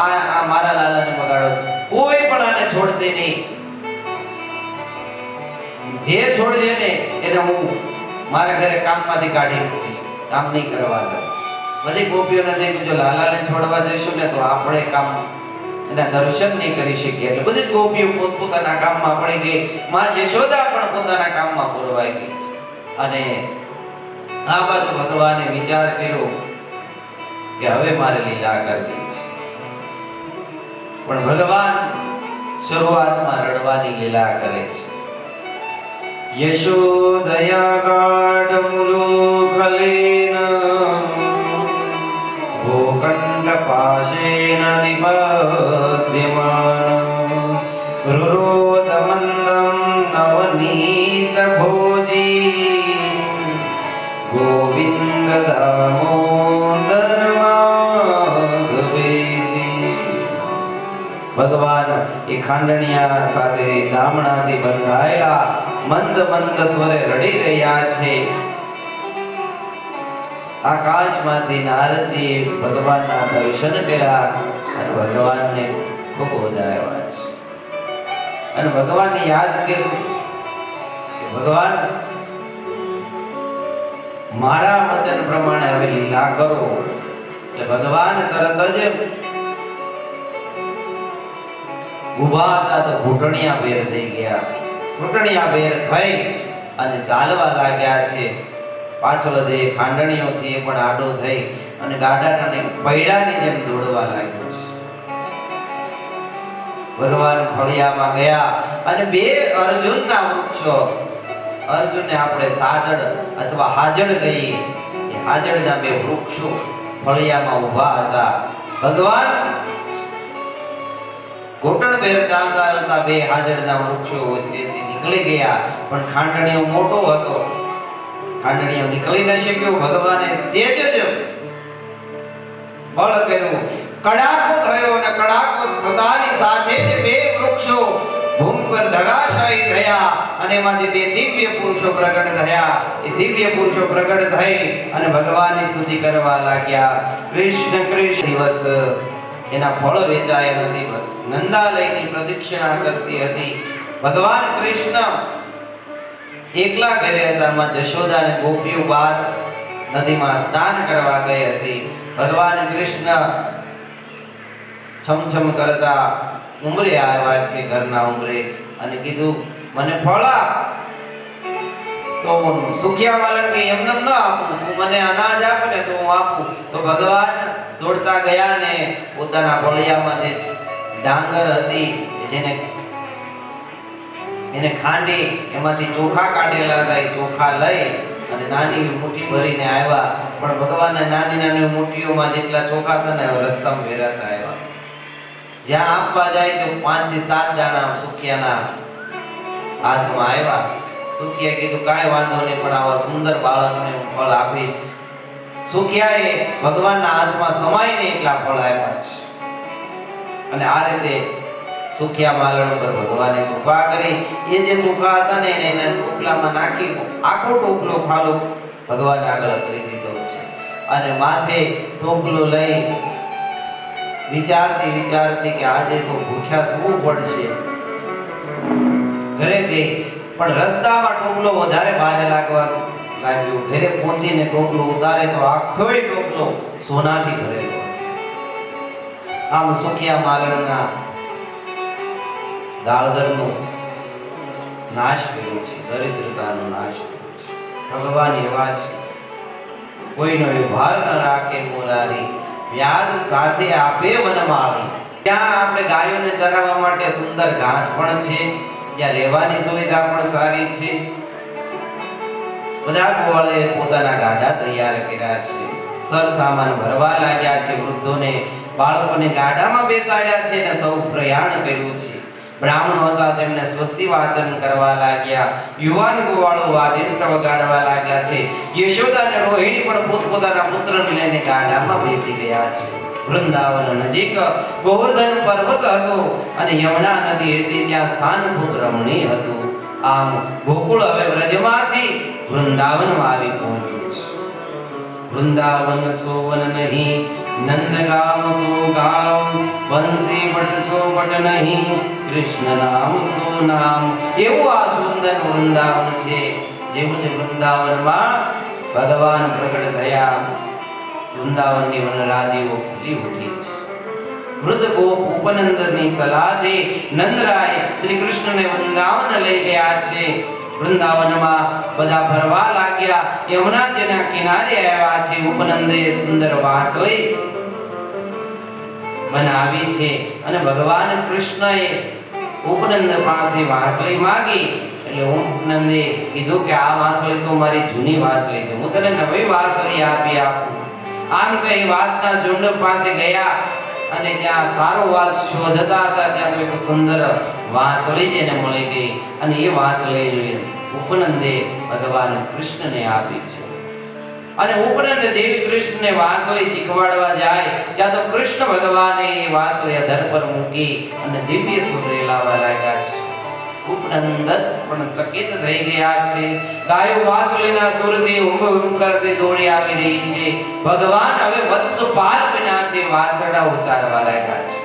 આ મારા લાલાને બગાડો. કોઈ પણ આને છોડતી નહીં. જે છોડજે ને એને હું મારા ઘરે કામમાંથી કાઢી મૂકીશ, કામ નહીં કરવા દઉં. બધી ગોપીઓને થઈ કે જો લાલાને છોડવા જઈશું ને તો આપણે કામ એના દર્શન નહીં કરી શકીએ. એટલે બધી ગોપીઓ પોતપોતાના કામમાં પડી ગઈ. માં યશોદા પણ પોતાના કામમાં પુરવાઈ ગઈ છે. અને આ બાજુ ભગવાને વિચાર કર્યો કે હવે મારે લીલા કરવી છે. પણ ભગવાન શરૂઆતમાં રડવાની લીલા કરે છે. યશોદયા ગાઢમૂલુખલેન ભૂખંડ પાશેન નિપદ્યમાન રુરોધ મંદમ નવનીત ભોજી ગોવિંદ દામોદર માધવેતી. ભગવાન એ ખાંડણીયા સાથે દામણાથી બંધાયેલા મંદ મંદ સ્વરે રડી રહ્યા છે. આકાશમાંથી નારદજી ભગવાનના દર્શન કર્યા અને ભગવાનને ખૂબ વધાવ્યા છે અને ભગવાનને યાદ કર્યું કે ભગવાન મારા વચન પ્રમાણે હવે લીલા કરો. એટલે ભગવાન તરત જ ઊભા હતા તો ઘૂંટણિયા બેર થઈ ગયા. ઘૂંટણિયા બેર થઈ અને ચાલવા લાગ્યા છે. પાછળ જે ખાંડણીઓ છે એ પણ આડો થઈ અને ગાડાને પૈડાની જેમ દોડવા લાગ્યો છે. ભગવાન ફળિયામાં ગયા અને બે અર્જુનના વૃક્ષો, અર્જુનને આપણે સાજડ અથવા હાજડ કહીએ, એ હાજડના બે વૃક્ષો ફળિયામાં ઊભા હતા. ભગવાન ઘૂંટણભેર ચાલતા ચાલતા બે હાજડના વૃક્ષો વચ્ચેથી નીકળી ગયા, પણ ખાંડણીઓ મોટો હતો, ખાંડણીઓ નીકળી ન શક્યો. ભગવાને સેજ જ બળ કર્યું, કડાકો થયો અને કડાકો થતાની સાથે જ બે વૃક્ષો ભૂમિ પર ધરાશાયી થયા અને એમાંથી બે દિવ્ય પુરુષો પ્રગટ થયા. એ દિવ્ય પુરુષો પ્રગટ થઈ અને ભગવાનની સ્તુતિ કરવા લાગ્યા. કૃષ્ણ કૃષ્ણ દિવસ એના ફળ વેચાયા નથી. નંદાલયની પ્રદક્ષિણા કરતી હતી. ભગવાન કૃષ્ણ એકલા ઘરે હતા. માં જશોદા અને ગોપીઓ બહાર નદીમાં સ્નાન કરવા ગઈ હતી. ભગવાન કૃષ્ણ છમછમ કરતા ઉમરે આવ્યા છે, ઘરના ઉમરે, અને કીધું મને ફળ આપ. તો સુખિયા વાલન કે એમને ન આપું, તું મને અનાજ આપ ને તો હું આપું. તો ભગવાન દોડતા ગયા ને પોતાના ફળિયામાં જે ડાંગર હતી જેને એને ખાંડી એમાંથી ચોખા કાઢેલા હતા, એ ચોખા લઈ અને નાની મુઠ્ઠી ભરીને આવ્યા. પણ ભગવાનને નાની નાની મુઠ્ઠીઓમાં જેટલા ચોખા હતા ને રસ્તામાં ભેરાતા આવ્યા. જ્યાં આપવા જાય તો 5 થી 7 દાણા સુખિયાના હાથમાં આવ્યા. સુખિયાએ કીધું કાંઈ વાંધો નહીં, પણ આવા સુંદર બાળકને હું ફળ આપીશ. સુખિયાએ ભગવાનના હાથમાં સમાઈને એટલા ફળ આપ્યા છે. અને આ રીતે સુખિયા માલણ પર ભગવાને કૃપા કરી. એ જે ચોખા હતા ને એને ટોપલામાં નાખી આખો ટોપલો ખાલો ભગવાન આગળ કરી દીધો છે. અને માથે ટોપલો લઈ વિચારતી વિચારતી કે આજે તો ભૂખ્યા સૂવું પડશે, ઘરે ગઈ. પણ રસ્તામાં ટોપલો વધારે ભારે લાગવા લાગ્યો. ઘરે પહોંચીને ટોપલો ઉતારે તો આખોય ટોપલો સોનાથી ભરેલો. આમ સુખિયા માલણના દાળદરનો નાશ કર્યો છે, દરિદ્રતાનો નાશ કર્યો છે. ભગવાન એવા છે, કોઈનો ભાર ન રાખે મોરારી, વ્યાજ સાથે આપે વનમાળી. ત્યાં આપણે ગાયોને ચરાવવા માટે સુંદર ઘાસ પણ છે, ત્યાં રહેવાની સુવિધા પણ સારી છે. બધા ગોવાળે પોતાના ગાડા તૈયાર કર્યા છે, સર સામાન ભરવા લાગ્યા છે. વૃદ્ધોને બાળકોને ગાડામાં બેસાડ્યા છે અને સૌ પ્રયાણ કર્યું છે. બ્રાહ્મણો હતા તેમને સ્વસ્તિ વાચન કરવા લાગ્યા. યુવાન ગોવાળો વાદ્યંત્ર વગાડવા લાગ્યા છે. યશોદા અને રોહિણી પણ પોતપોતાના પુત્રને લઈને ગાડામાં બેસી ગયા છે. વૃંદાવન નજીક ગોવર્ધન પર્વત હતો અને યમુના નદી હતી, ત્યાં સ્થાન ખૂબ રમણીય હતું. આમ ગોકુળ હવે વ્રજમાંથી વૃંદાવનમાં આવી પહોંચ્યું છે. વૃંદાવન સોવન નહીં, નંદગામ સો ગામ, બંસી બટ સો બટ નહીં, કૃષ્ણ નામ સો નામ. એવું આ સુંદર વૃંદાવન છે. જેવું જ વૃંદાવનમાં ભગવાન પ્રગટ થયા, વૃંદાવનની વનરાજીઓ ખીલી ઉઠી છે. વૃદ્ધ ગોપ ઉપનંદની સલાહથી નંદરાય શ્રી કૃષ્ણને વૃંદાવન લઈ ગયા છે. વૃંદાવનમાં બધા ફરવા લાગ્યા. યમુનાજીના કિનારે આવ્યા છે. ઉપનંદે સુંદર વાંસળી બનાવી છે અને ભગવાન કૃષ્ણએ ઉપનંદ પાસે વાંસળી માંગી. એટલે ઉપનંદે કીધું કે આ વાંસળી તો મારી જૂની વાંસળી છે, હું તને નવી વાંસળી આપી આપું. આમ કહી વાંસના ઝુંડ પાસે ગયા અને ત્યાં સારો વાંસ શોધતા હતા. ત્યાં તો એક સુંદર વાંસળી જેને મળી ગઈ અને એ વાંસળી જોઈ ઉપનંદે ભગવાન કૃષ્ણને આપી છે. અને ઉપનંદ દેવી કૃષ્ણને વાંસળી શીખવાડવા જાય ત્યાં તો કૃષ્ણ ભગવાને એ વાંસળી અધર પર મૂકી અને દિવ્ય સુર રેલાવા લાગ્યા છે. ઉપનંદન પણ ચકિત થઈ ગયા છે. ગાયો વાંસળીના સુરથી ઊંઘ કરતી દોડી આવી રહી છે. ભગવાન હવે વત્સપાલ બન્યા છે, વાછરડા ઉચ્ચારવા લાગ્યા છે.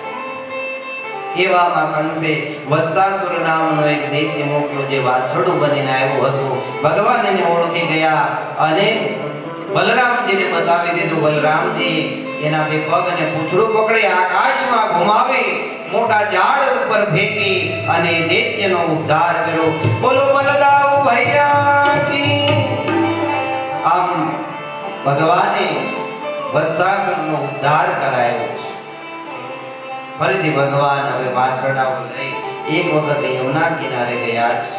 એવામાં કંસે વત્સાસુર નામનો એક દૈત્ય મોકલ્યો, જે વાછરડું બનીને આવ્યું હતું. ભગવાન એને ઓળખી ગયા અને બલરામજીને બતાવી દીધું. બલરામજી એના બે પગ અને પૂંછડું પકડી આકાશમાં ઘુમાવી મોટા ઝાડ ઉપર ફેંકી અને દૈત્યનો ઉદ્ધાર કર્યો. બોલો બલદાવ ભૈયા કી. આમ ભગવાને વત્સાસુરનો ઉદ્ધાર કરાયો છે. ફરીથી ભગવાન હવે વાછરડાઓ લઈ એક વખત યમુના કિનારે ગયા છે.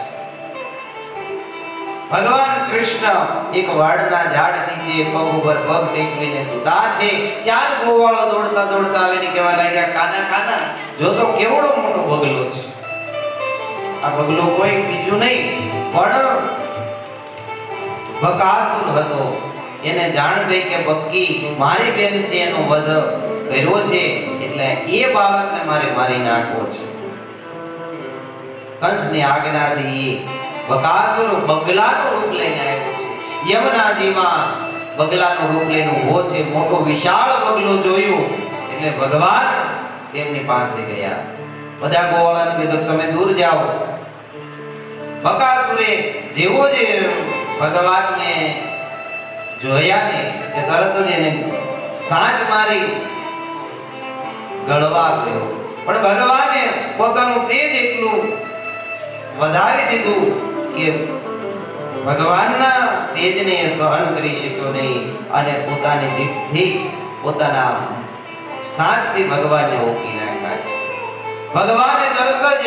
ભગવાન કૃષ્ણ એક વાડના ઝાડ નીચે પગ ઉપર પગ ટેકવીને સૂતા છે. ચાર ગોવાળો દોડતા દોડતા આવીને કહેવા લાગ્યા, કાના કાના, જો તો કેવડો મોટો બગલો છે. આ બગલો કોઈ બીજું નહીં પણ બકાસુર હતો. એને જાણ થઈ કે બક્કી મારી બેન છે, એનો વધ કર્યો છે, એટલે એ બાળકને મારે મારી નાખવો છે. કંસની આજ્ઞાથી બકાસુર બગલાનું રૂપ લઈને આવ્યો છે. યમુનાજીમાં બગલાનું રૂપ લઈને ઊભો છે. મોટો વિશાળ બગલો જોયું એટલે ભગવાન તેમની પાસે ગયા. બધા ગોવાળાને કીધું, તમે દૂર જાઓ. બકાસુરે જેવો જે ભગવાનને જોયા ને કે તરત જ એને સાંજ મારી ગળવા ગયો. પણ ભગવાને પોતાનું તેજ એટલું વધારી દીધું કે ભગવાનના તેજને સહન કરી શક્યો નહીં અને પોતાની જીભથી પોતાના સાંજથી ભગવાનને ઓકી નાખ્યા છે. ભગવાને તરત જ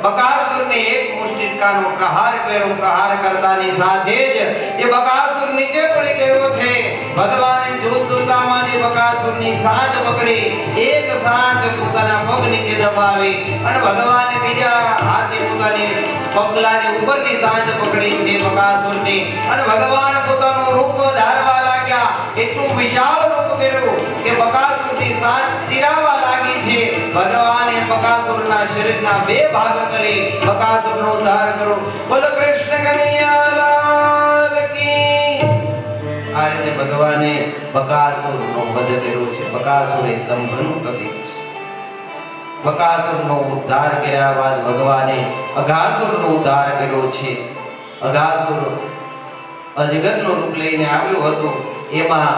બકાસુરને એક મુષ્ટિકાનો પ્રહાર કર્યો. પ્રહાર કરતાની સાથે જ એ બકાસુર નીચે પડી ગયો છે. ભગવાને જોતજોતામાં બકાસુરની સાંજ પકડી, એક સાંજ પોતાના પગ નીચે દબાવી અને ભગવાને બીજા હાથે પોતાની પગલાની ઉપરની સાંજ પકડી છે બકાસુરની, અને ભગવાન પોતાનું રૂપ ધારવા લાગ્યા. એટલું વિશાળ રૂપ કર્યું કે બકાસુરની સાંજ ચીરાવા લાગી છે. ભગવાને બકાસુરના શરીરના બે ભાગ કરી બકાસુરનો ઉદ્ધાર કર્યો. બોલો કૃષ્ણ કનૈયા લાલ કી. આ રીતે ભગવાને બકાસુરનો વધ કર્યો છે. બકાસુર એ દંભનું પ્રતીક છે. બકાસુરનો ઉદ્ધાર કર્યા બાદ ભગવાને અઘાસુરનો ઉદ્ધાર કર્યો છે. અઘાસુર અજગરનું રૂપ લઈને આવ્યો હતો. એમાં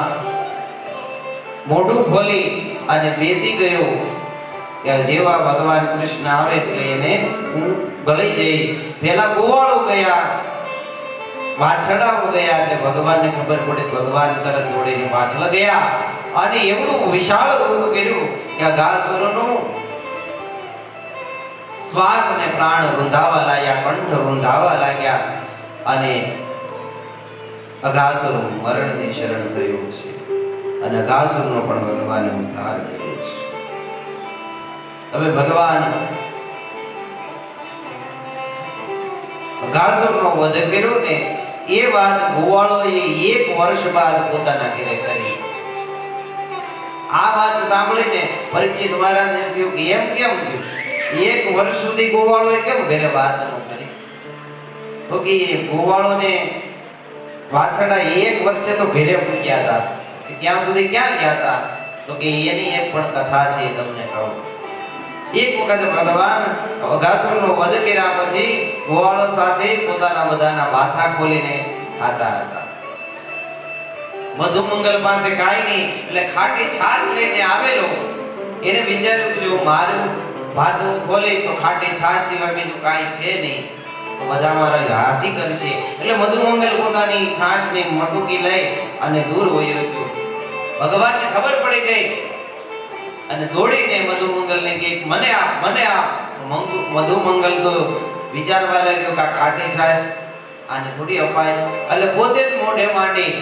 મોઢું ખોલી અને બેસી ગયો. જેવા ભગવાન કૃષ્ણ આવે એટલે એને ગળી જઈ. પેલા ગોવાળો ગયા, વાછરડાઓ ગયા, એટલે ભગવાનને ખબર પડી. ભગવાન તરત દોડીને પાછળ ગયા અને એવડું વિશાળ રૂપ કર્યું કે અઘાસુરનું શ્વાસ અને પ્રાણ રૂંધાવા લાગ્યા, કંઠ રૂંધાવા લાગ્યા અને અઘાસુર મરણની શરણ થયું છે. અને અઘાસુરનો પણ ભગવાને ઉદ્ધાર કર્યો છે. હવે ભગવાન અઘાસુરનો વધ કર્યો ને એ વાત ગોવાળોએ 1 વર્ષ બાદ પોતાના ઘરે કરી. આ વાત સાંભળીને પરીક્ષિત મહારાજને થયું કે એમ કેમ થયું? 1 વર્ષ સુધી ગોવાળોએ કેમ ઘરે વાત ન કરી? તો કે ગોવાળોને વાછરડા 1 વર્ષે તો ઘરે પૂગ્યા હતા. ત્યાં સુધી ક્યાં ગયા હતા? તો કે એની એક પણ કથા છે, તમને કહું. એક વખત ભગવાન અઘાસુરનો વધ કર્યા પછી ગોવાળો સાથે પોતાના બધાના માથા ખોલીને ખાતા હતા. મધુમંગલ પાસે કાંઈ નહીં એટલે ખાટી છાશ લઈને આવેલો. એને વિચાર્યું કે જો મારું ભાથું ખોલી તો ખાટી છાશ સિવાય બીજું કાંઈ છે નહીં, તો બધા મારા હાસી કરશે. એટલે મધુમંગલ પોતાની છાશની મટુકી લઈ અને દૂર વયો ગયો. ભગવાનને ખબર પડી ગઈ અને દોડીને મધુમંગલને કહે મને આપ. મધુમંગલ તો વિચારવા લાગ્યો કે ખાટી છાશ આને થોડી અપાય, એટલે પોતે જ મોઢે માંડી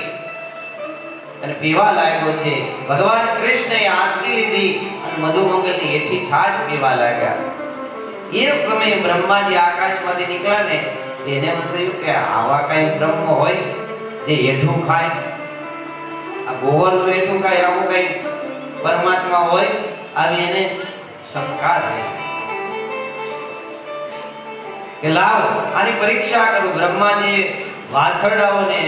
અને પીવા લાગ્યો છે. ભગવાન કૃષ્ણએ આંચકી લીધી અને મધુમંગલની હેઠી છાશ પીવા લાગ્યા. એ સમયે બ્રહ્માજી આકાશમાંથી નીકળ્યા ને એને એમ થયું કે આવા કઈ બ્રહ્મ હોય જે હેઠું ખાય? આ ગોવાળનું હેઠું ખાય, આવું કઈ પરમાત્મા હોય? આવી એને શંકા થઈ. કે લાવ આની પરીક્ષા કરું. બ્રહ્માજી વાછરડાઓને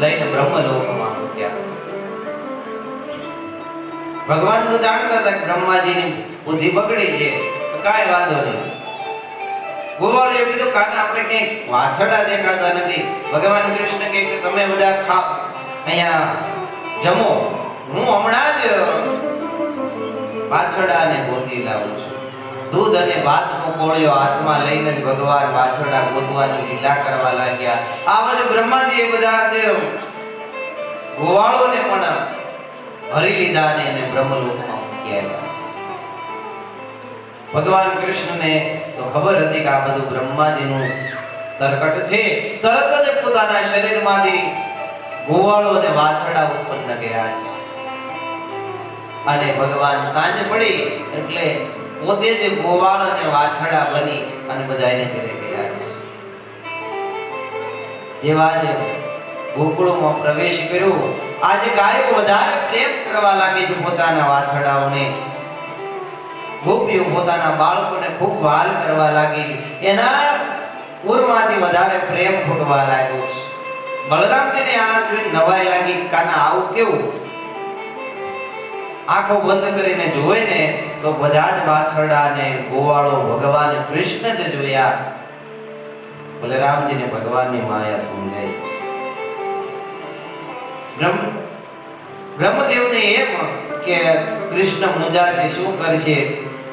લઈને બ્રહ્મલોકમાં મૂક્યા. ભગવાન તો જાણતા હતા કે બ્રહ્માજીની બુદ્ધિ બગડી છે, કાંઈ વાંધો નહીં. ગોવાળીએ કીધું કાના આપણે ક્યાંક વાછરડા દેખાતા નથી. ભગવાન કૃષ્ણ કહે કે તમે બધા ખાઓ, અહીંયા જમો, હું હમણાં જ વાછરડાને ગોતી લાવું છું. દૂધ અને ભાતનો કોળિયો હાથમાં લઈને જ ભગવાન વાછરડા ગોતવાની લીલા કરવા લાગ્યા. આ બાજુ બ્રહ્માજીએ બધા જે ગોવાળોને પણ હરી લીધા અને એને બ્રહ્મલોકમાં મૂકી આવ્યા. ભગવાન કૃષ્ણને તો ખબર હતી કે આ બધું બ્રહ્માજીનું તરકટ છે. તરત જ પોતાના શરીરમાંથી ગોવાળો અને વાછરડા ઉત્પન્ન કર્યા છે. અને ભગવાન સાંજ પડી એટલે પોતે જ ગોવાળ અને વાછરડા બની અને બધાને ઘરે ગયા છે. જેવા જ ગોકુળમાં પ્રવેશ કર્યો, આજે ગાયો વધારે પ્રેમ કરવા લાગી છે પોતાના વાછરડાઓને. ગોપીઓ પોતાના બાળકોને ખૂબ વહાલ કરવા લાગી. એના ઉરમાંથી વધારે પ્રેમ ફૂટવા લાગ્યો છે. બલરામજીને આ જોઈ નવાઈ લાગી, કાના આવું કેવું? આંખો બંધ કરીને જોવે ને તો બધા જ વાછરડા ને ગોવાળો ભગવાન કૃષ્ણ જ જોયા. બલરામજીને ભગવાનની માયા સમજાઈ. બ્રહ્મદેવને એમ કે કૃષ્ણ મૂંઝાશે, શું કરશે?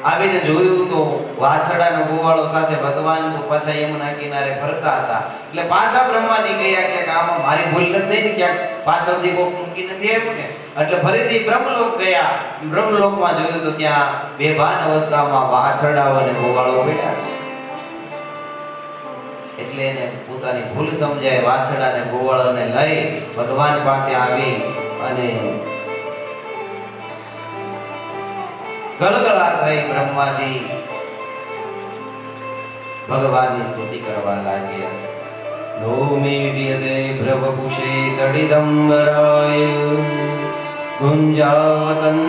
આવીને જોયું તો વાછરડાનો ગોવાળો સાથે ભગવાન પાછા યમુના કિનારે ફરતા હતા. એટલે પાછા બ્રહ્માજી ગયા કે આમાં મારી ભૂલ નથી થઈ ને, ક્યાંક પાછળથી કોક મૂકી નથી આવ્યું ને. એટલે ફરીથી બ્રહ્મલોક ગયા. બ્રહ્મલોકમાં જોયું તો ત્યાં બેભાન અવસ્થામાં વાછરડાઓ અને ગોવાળો પડ્યા છે. એટલે એને પોતાની ભૂલ સમજાય, વાછરડા અને ગોવાળોને લઈ ભગવાન પાસે આવી અને ગળગળા થઈ બ્રહ્માજી ભગવાનની સ્તુતિ કરવા લાગ્યા. નોમીડ્યતે ભ્રવપુષે તડિદંબરાય ગુંજાવતન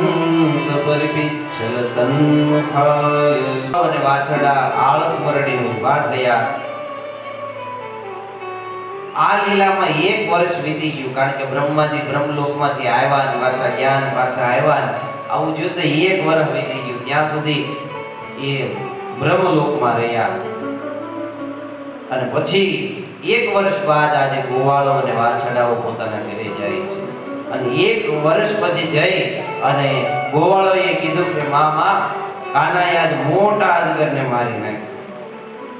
સપરિપિચ્છલ સન્મુખાય. અને વાછરડા આળસ મરડીને ઊભા થયા. આ લીલામાં 1 વર્ષ વીતી ગયું, કારણ કે બ્રહ્માજી બ્રહ્મલોકમાંથી આવ્યા ને પાછા જ્ઞાન પાછા આવ્યા. આવું જોયું તો 1 વર્ષ વીતી ગયું. ત્યાં સુધી એ બ્રહ્મલોકમાં રહ્યા. અને પછી 1 વર્ષ બાદ આજે ગોવાળો અને વાછરડાઓ પોતાના ઘરે જાય છે. અને 1 વર્ષ પછી જઈ અને ગોવાળોએ કીધું કે માં કાનાએ આજ મોટા અજગરને મારી નાખ્યો.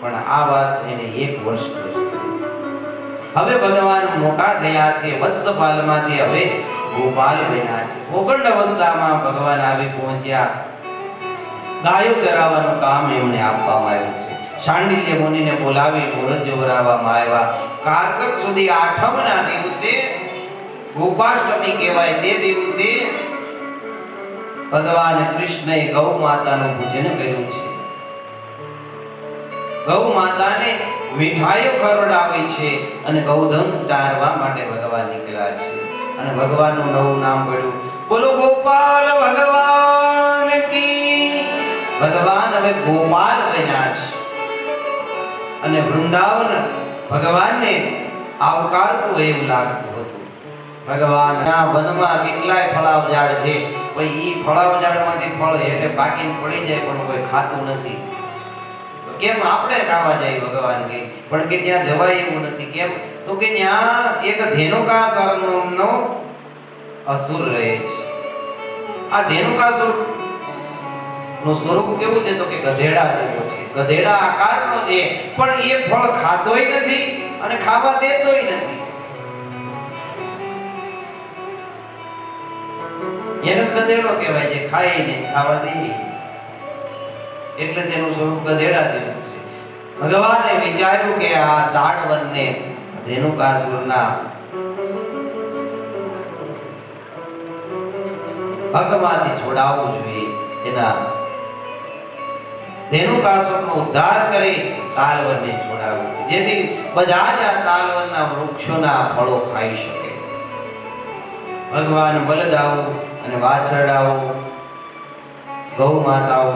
પણ આ વાત એને 1 વર્ષ પછી. હવે ભગવાન મોટા થયા છે, વત્સપાલમાંથી હવે ગોપાલ બન્યા છે. ઓગંડ અવસ્થામાં ભગવાન આવી પહોંચ્યા. ગાયો ચરાવવાનું કામ એમને આપવામાં આવ્યું છે. શાંડિલ્ય મુનિને બોલાવી મુરત જોવરાવવામાં આવ્યા. કારતક સુધી 8મના દિવસે ગોપાષ્ટમી કહેવાય, તે દિવસે ભગવાન કૃષ્ણએ ગૌ માતાનું પૂજન કર્યું છે. ગૌ માતાને મીઠાઈઓ ખવડાવી છે અને ગૌધન ચારવા માટે ભગવાન નીકળ્યા છે. અને ભગવાનનું નવું નામ પડ્યું, બોલો ગોપાલ ભગવાન કી. ભગવાન હવે ગોપાલ બન્યા છે. અને વૃંદાવન ભગવાનને આવકારતું એવું લાગતું હતું. ભગવાનના વનમાં કેટલાય ફળાવ ઝાડ છે, કોઈ ઈ ફળાવ ઝાડમાંથી ફળ હેઠે પાકીને પડી જાય પણ કોઈ ખાતું નથી. કેમ આપણે ખાવા જાય? ભગવાન કે પણ કે ત્યાં જવાય એવું નથી. કેમ? તો કે ત્યાં એક ધેનુકાસુર નામનો અસુર રહે છે. આ ધેનુકાસુર નું સ્વરૂપ કેવું છે? તો કે ગધેડા જેવો છે, ગધેડા આકારનો છે. પણ એ ફળ ખાતોય નથી અને ખાવા દેતોય નથી. એને ગધેડો કહેવાય છે, ખાય નહીં, ખાવા દે. એટલે તેનું સ્વરૂપ ગધેડા જેવું છે. ભગવાને વિચાર્યું કે આ તાડવનને ધેનુકાસુરના હકમાંથી છોડાવવું જોઈએ. એના ધેનુકાસુરનો ઉદ્ધાર કરી તાલવનને છોડાવવું, જેથી બધા જ આ તાલવનના વૃક્ષોના ફળો ખાઈ શકે. ભગવાન બલદાઓ અને વાછરડાઓ, ગૌ માતાઓ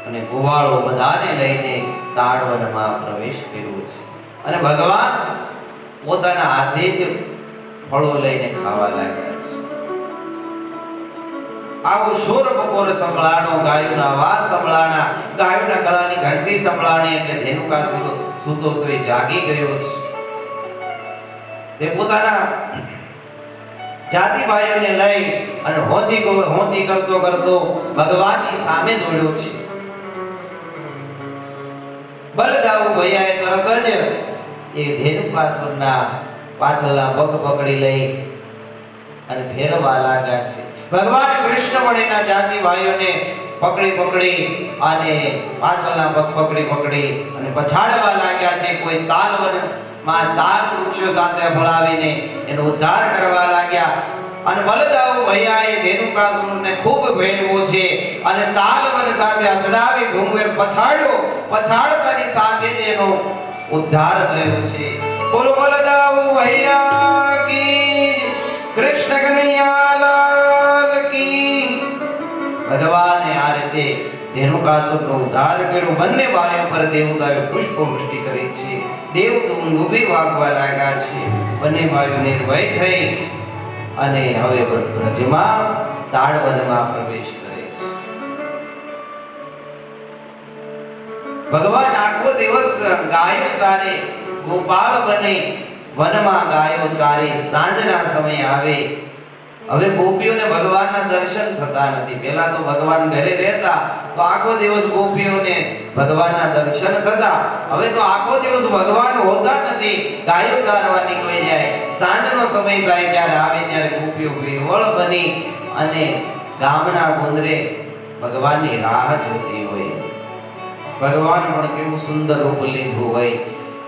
અને ગોવાળો બધાને લઈને તાડવનમાં પ્રવેશ કર્યો છે અને ભગવાન પોતાના હાથે જ ફળો લઈને ખાવા લાગ્યા છે. આવું શોર બપોર સંભળાણો, ગાયોના અવાજ સંભળાણા, ગાયોના ગળાની ઘંટી સંભળાણી એટલે ધેનુકાસુર સૂતો તો એ જાગી ગયો છે. તે પોતાના જાતિ ભાઈઓને લઈ અને હોંચી કરતો ભગવાનની સામે દોડ્યો છે. બલદાઉ ભૈયાએ તરત જ એ ધેનુકાસુરના પાછળના પગ પકડી લઈ અને ફેરવા લાગ્યા છે. ભગવાન કૃષ્ણ પણ એના જાતિ ભાઈઓને પકડી અને પાછળના પગ પકડી અને પછાડવા લાગ્યા છે. કોઈ તાલવનમાં તાલ વૃક્ષો સાથે ફળાવીને એનો ઉદ્ધાર કરવા લાગ્યા અને બલદાઉ ભૈયાએ ધેનુકાસુરને ખૂબ ભેરવો છે અને તાલવન સાથે અથડાવી ભૂંગર પછાડતાની સાથે જ એનો ઉદ્ધાર થયો છે. બોલો બલદાઉ ભૈયા કી, કૃષ્ણ કનૈયા લાલ કી. ભગવાને આ રીતે ધેનુકાસુરનો ઉદ્ધાર કર્યો. બંને ભાઈઓ પર દેવતાએ પુષ્પવૃષ્ટિ કરી છે. દેવદૂત વાગવા લાગ્યા છે. બંને ભાઈઓ નિર્ભય થઈ અને હવે બ્રજમાં તાડવનમાં પ્રવેશ કરે છે. ભગવાન આખો દિવસ ગાયો ચારે, ગોપાળ બને વનમાં ગાયો ચારે. સાંજના સમય આવે. હવે ગોપીઓને ભગવાનના દર્શન થતા નથી. પહેલા તો ભગવાન ઘરે રહેતા તો આખો દિવસ ગોપીઓને ભગવાનના દર્શન થતા. હવે તો આખો દિવસ ભગવાન હોતા નથી, ગાયો ચારવા નીકળી જાય. સાંજનો સમય થાય ત્યારે આવે ત્યારે ગોપીઓ વિહવળ બની અને ગામના ગુંદરે ભગવાનની રાહ જોતી હોય. ભગવાન પણ કેવું સુંદર રૂપ લીધું હોય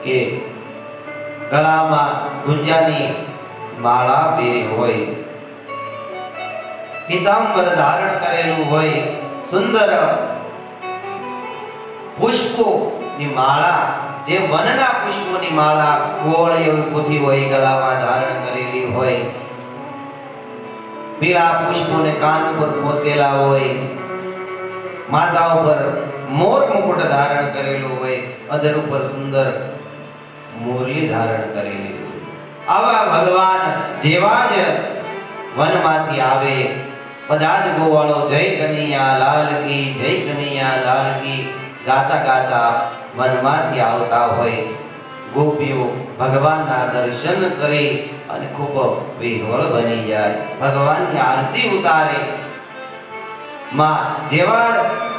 કે ગળામાં ગુંજાની માળા પહેરી હોય, પીતાંબર ધારણ કરેલું હોય, સુંદર પુષ્પોની માળા, જે વનના પુષ્પોની માળા ગોળ એવી ગોથી હોય, ગળામાં ધારણ કરેલી હોય, પીળા પુષ્પોને કાન ઉપર ખોસેલા હોય, માથા ઉપર મોર મુકુટ ધારણ કરેલું હોય, અધર ઉપર સુંદર મુરલી ધારણ કરેલી હોય. આવા ભગવાન જેવા જ વનમાંથી આવે. બધા જ ગોવાળો જય કનૈયા લાલ કી, જય કનૈયા લાલ કી ગાતા ગાતા વનમાંથી આવતા હોય. ગોપીઓ ભગવાનના દર્શન કરી અને ખૂબ વિહવળ બની જાય, ભગવાનની આરતી ઉતારે. માં જેવા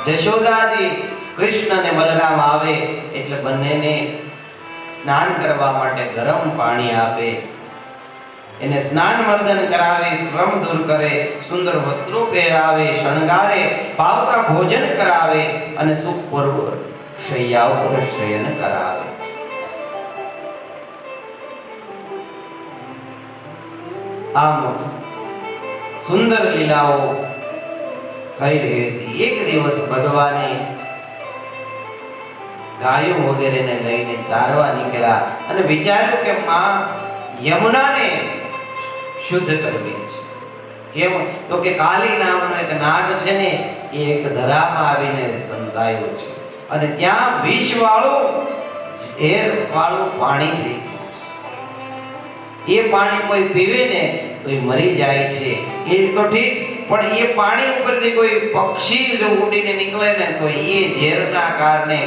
જશોદાજી કૃષ્ણ અને બલરામ આવે એટલે બંનેને સ્નાન કરવા માટે ગરમ પાણી આપે, એને સ્નાન મર્દન કરાવે, શ્રમ દૂર કરે, સુંદર વસ્ત્રો પહેરાવે, શણગારે, ભાવતા ભોજન કરાવે અને સુખપૂર્વક શૈયા ઉપર શયન કરાવે. આમ સુંદર લીલાઓ થઈ રહી હતી. એક દિવસ ભગવાને ગાયો વગેરેને લઈને ચારવા નીકળ્યા અને વિચાર્યું કે માં યમુનાને શુદ્ધ કરવી છે. કેમ તો કે કાલી નામનો એક નાગ છે ને, એ એક ધરામાં આવીને સંતાયો છે અને ત્યાં વિષ વાળું, ઝેર વાળું પાણી થઈ ગયું છે. એ પાણી કોઈ પીવે ને તો એ મરી જાય છે. એ તો ઠીક, પણ એ પાણી ઉપરથી કોઈ પક્ષી જો ઉડીને નીકળે ને તો એ ઝેરના કારણે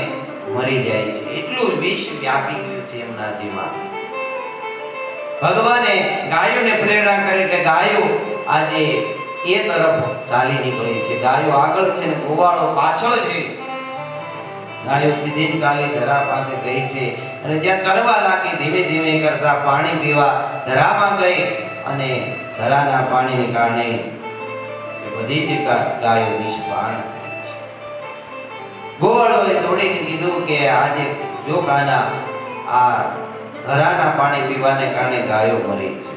મરી જાય છે. એટલું વિષ વ્યાપી ગયું છે યમુનાજીમાં. ભગવાને ગાયોને પ્રેરણા કરી એટલે ગાયો આજે એ તરફ ચાલી નીકળી છે. ગાયો આગળ છે ને ગોવાળો પાછળ છે. ગાયો સીધી જ કાલી ધરા પાસે ગઈ છે અને જ્યાં ચરવા લાગી, ધીમે ધીમે કરતા પાણી પીવા ધરામાં ગઈ અને ધરાના પાણીને કારણે બધી જ ગાયો નિષ્પાણ થઈ છે. ગોવાળોએ દોડીને કીધું કે આજે જો કાના આ ધરાના પાણી પીવાને કારણે ગાયો મરી છે.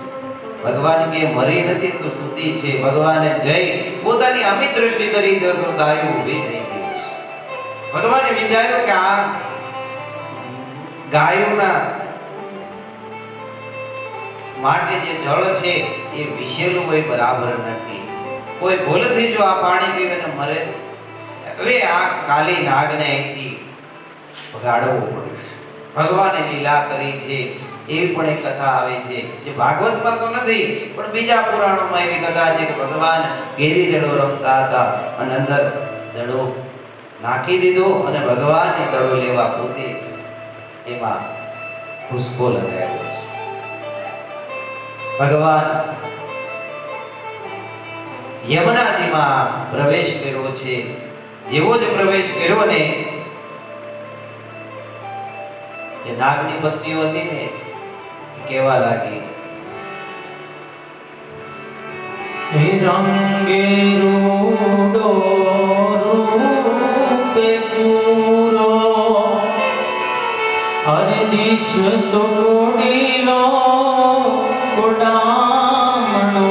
ભગવાન કે મરી નથી તો સૂતી છે. ભગવાને જઈ પોતાની અમિત દ્રષ્ટિ કરી તો ગાયો ઊભી થઈ ગઈ છે. ભગવાને વિચાર્યું કે આ ગાયોના માટે જે જળ છે એ વિશેલું હોય બરાબર નથી. કોઈ ભૂલથી જો આ પાણી પીવે ને મરે, હવે આ કાલી નાગને અહીંથી ભગાડવો પડશે. ભગવાને લીલા કરી છે એવી પણ એક કથા આવે છે, જે ભાગવતમાં તો નથી પણ બીજા પુરાણોમાં એવી કથા છે કે ભગવાન ગેરી દડો રમતા હતા અને અંદર દડો નાખી દીધો અને ભગવાનને દડો લેવા પોતે એમાં ખુશકો લગાવ્યો છે. ભગવાન યમુનાજીમાં પ્રવેશ કર્યો છે. જેવો જ પ્રવેશ કર્યો ને, જે નાગની પત્નીઓ હતી ને કેવા લાગી, રંગે રૂડો રૂપે પૂરો હરે દિશ તો કોડીલો કોડામણો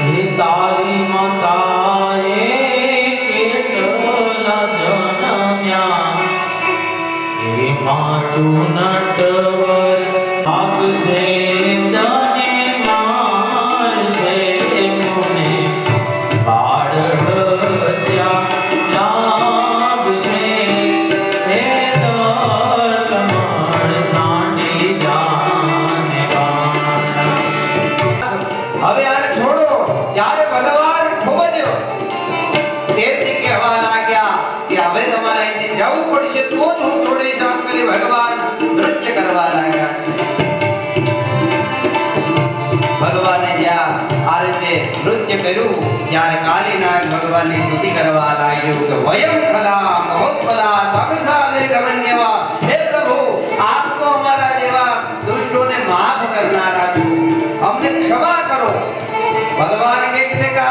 હે તારી માતાએ કેટલા જન્મ્યા હે માતું નટવર આગશે દને મારશે મુને બાળ હત્યા લાગશે હે દર કમળ છાંડી જાને વાળા. હવે આને છોડો. ત્યારે ભગવાન ખૂબ જ તેજથી કહેવા લાગ્યા કે હવે તમારે અહીંથી જવું પડશે તો જ હું છોડીશ. આમ કરી ભગવાન નૃત્ય કરવા લાગ્યા છે. ભગવાને જ્યાં આ રીતે નૃત્ય કર્યું ત્યારે કાલીનાગ ભગવાનની સ્તુતિ કરવા લાગ્યો કે વયમ ખલા મહોત્ફલા તપસા ગમન્યવા. હે પ્રભુ, આપ તો અમારા જેવા દુષ્ટોને માફ કરનારા છો, અમને ક્ષમા કરો. ભગવાન કહે કે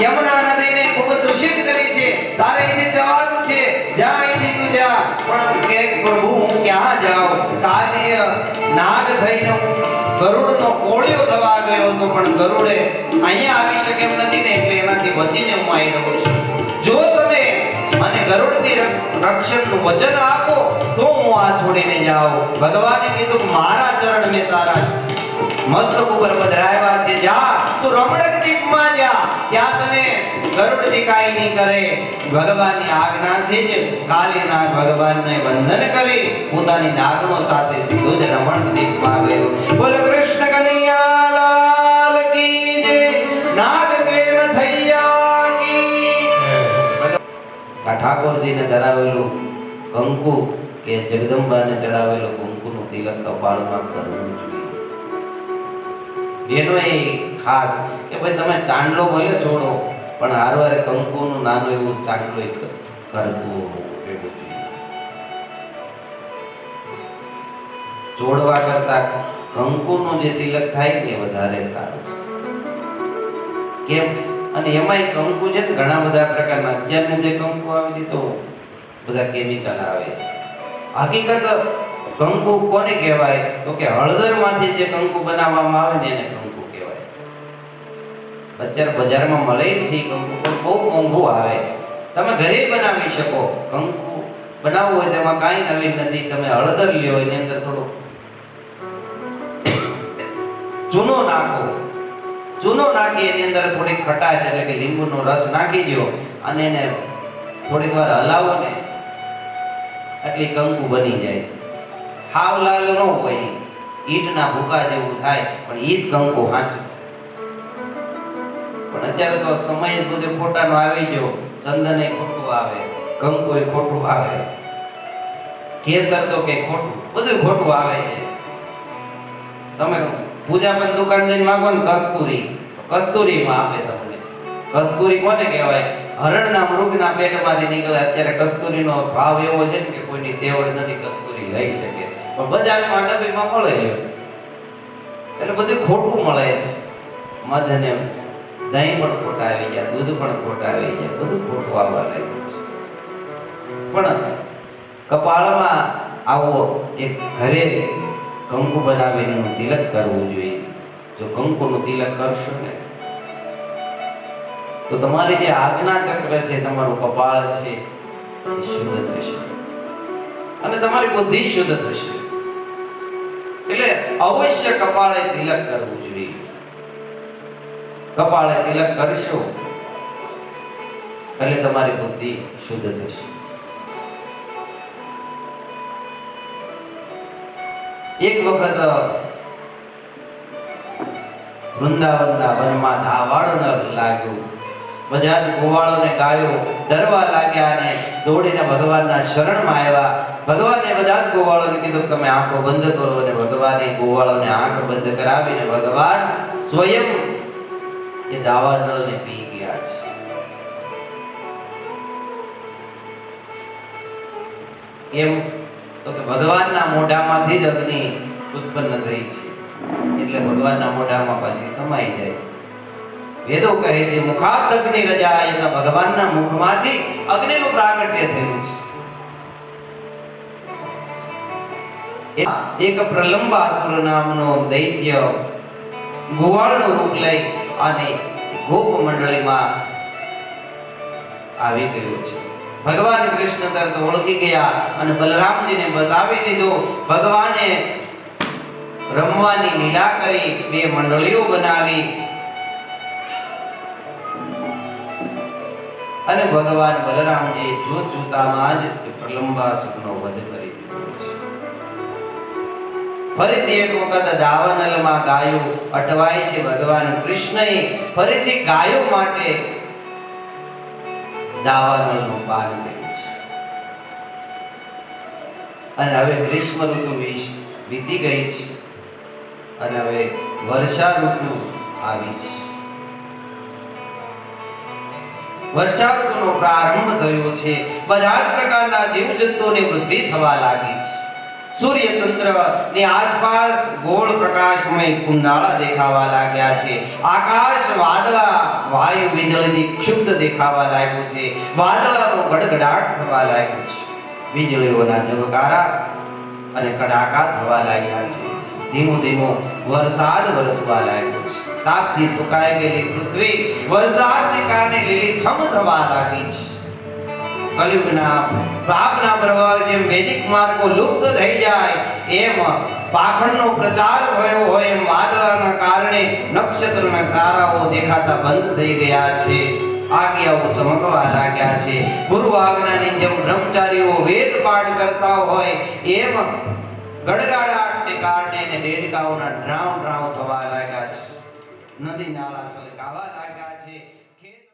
યમુના નદીને ખૂબ દૂષિત કરી છે, તારે અહીંથી જવાનું છે, જા અહીંથી તું જા. પણ કે પ્રભુ હું ક્યાં જાઉં? કાલીય નાગ થઈને હું ગરુડનો કોળિયો થવા ગયો હતો, પણ ગરુડે અહીંયા આવી શકે એમ નથી ને, એટલે એનાથી બચીને હું આવી રહ્યો છું. જો તમે મને ગરુડથી રક્ષણનું વચન આપો તો હું આ છોડીને જાઉં. ભગવાને કીધું મારા ચરણ મેં તારા મસ્તક ઉપર પધરાવ્યા છે, જા તું રમણક દીપમાં જા, ત્યાં તને ગરુડજી કાંઈ નહીં કરે. ભગવાનની આજ્ઞાથી જ કાલીનાગ ભગવાનને વંદન કરી પોતાની નાગનો સાથે સીધો જ રમણક દીપમાં ગયો. બોલ કૃષ્ણ કનૈયા લાલ કી જય. નાગ કે નથૈયા કી. આ ઠાકોરજીને ધરાવેલું કંકુ કે જગદંબાને ચડાવેલું કંકુનું તિલક કપાળમાં કરવું જોઈએ. એનો એ ખાસ કે ભાઈ તમે ચાંદલો ભલે છોડો પણ હારવારે કંકુનું નાનું એવું ચાંદલો કરતું એવું જોડવા કરતા કંકુનું જે તિલક થાય ને વધારે સારું. કેમ? અને એમાંય કંકુ છે ને ઘણા બધા પ્રકારના. અત્યારને જે કંકુ આવે છે તો બધા કેમિકલ આવે છે. હકીકત કંકુ કોને કહેવાય તો કે હળદરમાંથી જે કંકુ બનાવવામાં આવે ને એને કંકુ કહેવાય. અત્યારે બજારમાં મળે છે કંકુ, પણ બહુ મોંઘું આવે. તમે ઘરે બનાવી શકો. કંકુ બનાવવું હોય તેમાં કાંઈ નવીન નથી. તમે હળદર લ્યો, એની અંદર થોડું ચૂનો નાખો. ચૂનો નાખી એની અંદર થોડીક ખટાશ એટલે કે લીંબુનો રસ નાખી દો અને એને થોડીક વાર હલાવો ને, એટલી કંકુ બની જાય. હાવ લાલ ન હોય, ઈંટના ભૂકા જેવું થાય, પણ ઈ જ કંકુ સાચું. પણ અત્યારે તો સમય જ બધો ખોટાનો આવી ગયો. ચંદન એ ખોટું આવે, કંકુ એ ખોટું આવે, કેસર તો કે ખોટું, બધું ખોટું આવે છે. તમે પૂજા પણ દુકાન જઈને માંગો ને કસ્તુરી, કસ્તુરીમાં આપે તમને. કસ્તુરી કોને કહેવાય? હરણના મૃગના પેટમાંથી નીકળે. અત્યારે કસ્તુરીનો ભાવ એવો છે કે કોઈની તેવડ નથી કસ્તુરી લઈ શકે, પણ બજારમાં ડબ્બીમાં મળે છે. એટલે બધું ખોટું મળે છે. મધ ને દહીં પણ ખોટા આવી ગયા, દૂધ પણ ખોટા આવી ગયા, બધું ખોટું આવવા લાગ્યું છે. પણ કપાળમાં આવો એક ઘરે કંકુ બનાવીને તિલક કરવું જોઈએ. જો કંકુનું તિલક કરશો ને તો તમારી જે આજ્ઞા ચક્ર છે, તમારું કપાળ છે, એ શુદ્ધ થશે અને તમારી બુદ્ધિ શુદ્ધ થશે. એટલે અવશ્ય કપાળે તિલક કરવું જોઈએ. કપાળે તિલક કરશો એટલે તમારી બુદ્ધિ શુદ્ધ થશે. એક વખત વૃંદાવનના વનમાં ધાવાળો ન લાગ્યું. બધા ગોવાળોને ગાયો ડરવા લાગ્યા અને દોડીને ભગવાનના શરણમાં આવ્યા. ભગવાને બધા જ ગોવાળોને કીધું તમે આંખો બંધ કરો, અને ભગવાને ગોવાળોને આંખ બંધ કરાવીને ભગવાન સ્વયં એ દાવાનળને પી ગયા છે. એમ તો કે ભગવાનના મોઢામાંથી જ અગ્નિ ઉત્પન્ન થઈ છે, એટલે ભગવાનના મોઢામાં પાછી સમાઈ જાય. વેદો કહે છે મુખાત અગ્નિ રજાય, તો ભગવાનના મુખમાંથી અગ્નિનું પ્રાગટ્ય થયું છે. એક પ્રલંબાસુર નામનો દૈત્ય ગોવાળનું રૂપ લઈ અને ગોપ મંડળીમાં આવી ગયો છે. ભગવાન કૃષ્ણ તરત ઓળખી ગયા અને બલરામજીને બતાવી દીધું. ભગવાને રમવાની લીલા કરી, બે મંડળીઓ બનાવી અને ભગવાન બલરામજી જોત જોતામાં જ પ્રલંબાસુરનો વધ કરી દીધો છે. ફરીથી એક વખત દાવાનલમાં ગાયો અટવાય છે. ભગવાન કૃષ્ણએ ફરીથી ગાયો માટે દાવાનલનું પાન કર્યું છે. અને હવે ગ્રીષ્મ ઋતુ વીતી ગઈ છે અને હવે વર્ષા ઋતુ આવી છે. વર્ષા ઋતુનો પ્રારંભ થયો છે. બધા જ પ્રકારના જીવજંતુઓની વૃદ્ધિ થવા લાગી છે. સૂર્ય ચંદ્ર ની આસપાસ ગોળ પ્રકાશમય કુંડાળા દેખાવા લાગ્યા છે. આકાશ વાદળા વાયુ વીજળીથી ક્ષુબ્ધ દેખાવા લાગ્યું છે. વાદળાનો ગડગડાટ થવા લાગ્યો છે. વીજળીઓના ઝબકારા અને કડાકા થવા લાગ્યા છે. ધીમો ધીમો વરસાદ વરસવા લાગ્યો છે. તાપથી સુકાઈ ગયેલી પૃથ્વી વરસાદને કારણે લીલીછમ થવા લાગી છે. કલિયુગના પાપના પ્રભાવે જેમ વૈદિક માર્ગો લુપ્ત થઈ જાય, એમ પાખંડનો પ્રચાર થયો હોય, એમ વાદળાના કારણે નક્ષત્રના તારાઓ દેખાતા બંધ થઈ ગયા છે. આજ્ઞાઓ ચમકવા લાગ્યા છે. પૂર્વ આજ્ઞાની જેમ બ્રહ્મચારીઓ વેદ પાઠ કરતા હોય, એમ ગડગડાટને કારણે દેડકાઓના ડ્રાવ ડ્રાવ થવા લાગ્યા છે. નદી નાળા છલકાવા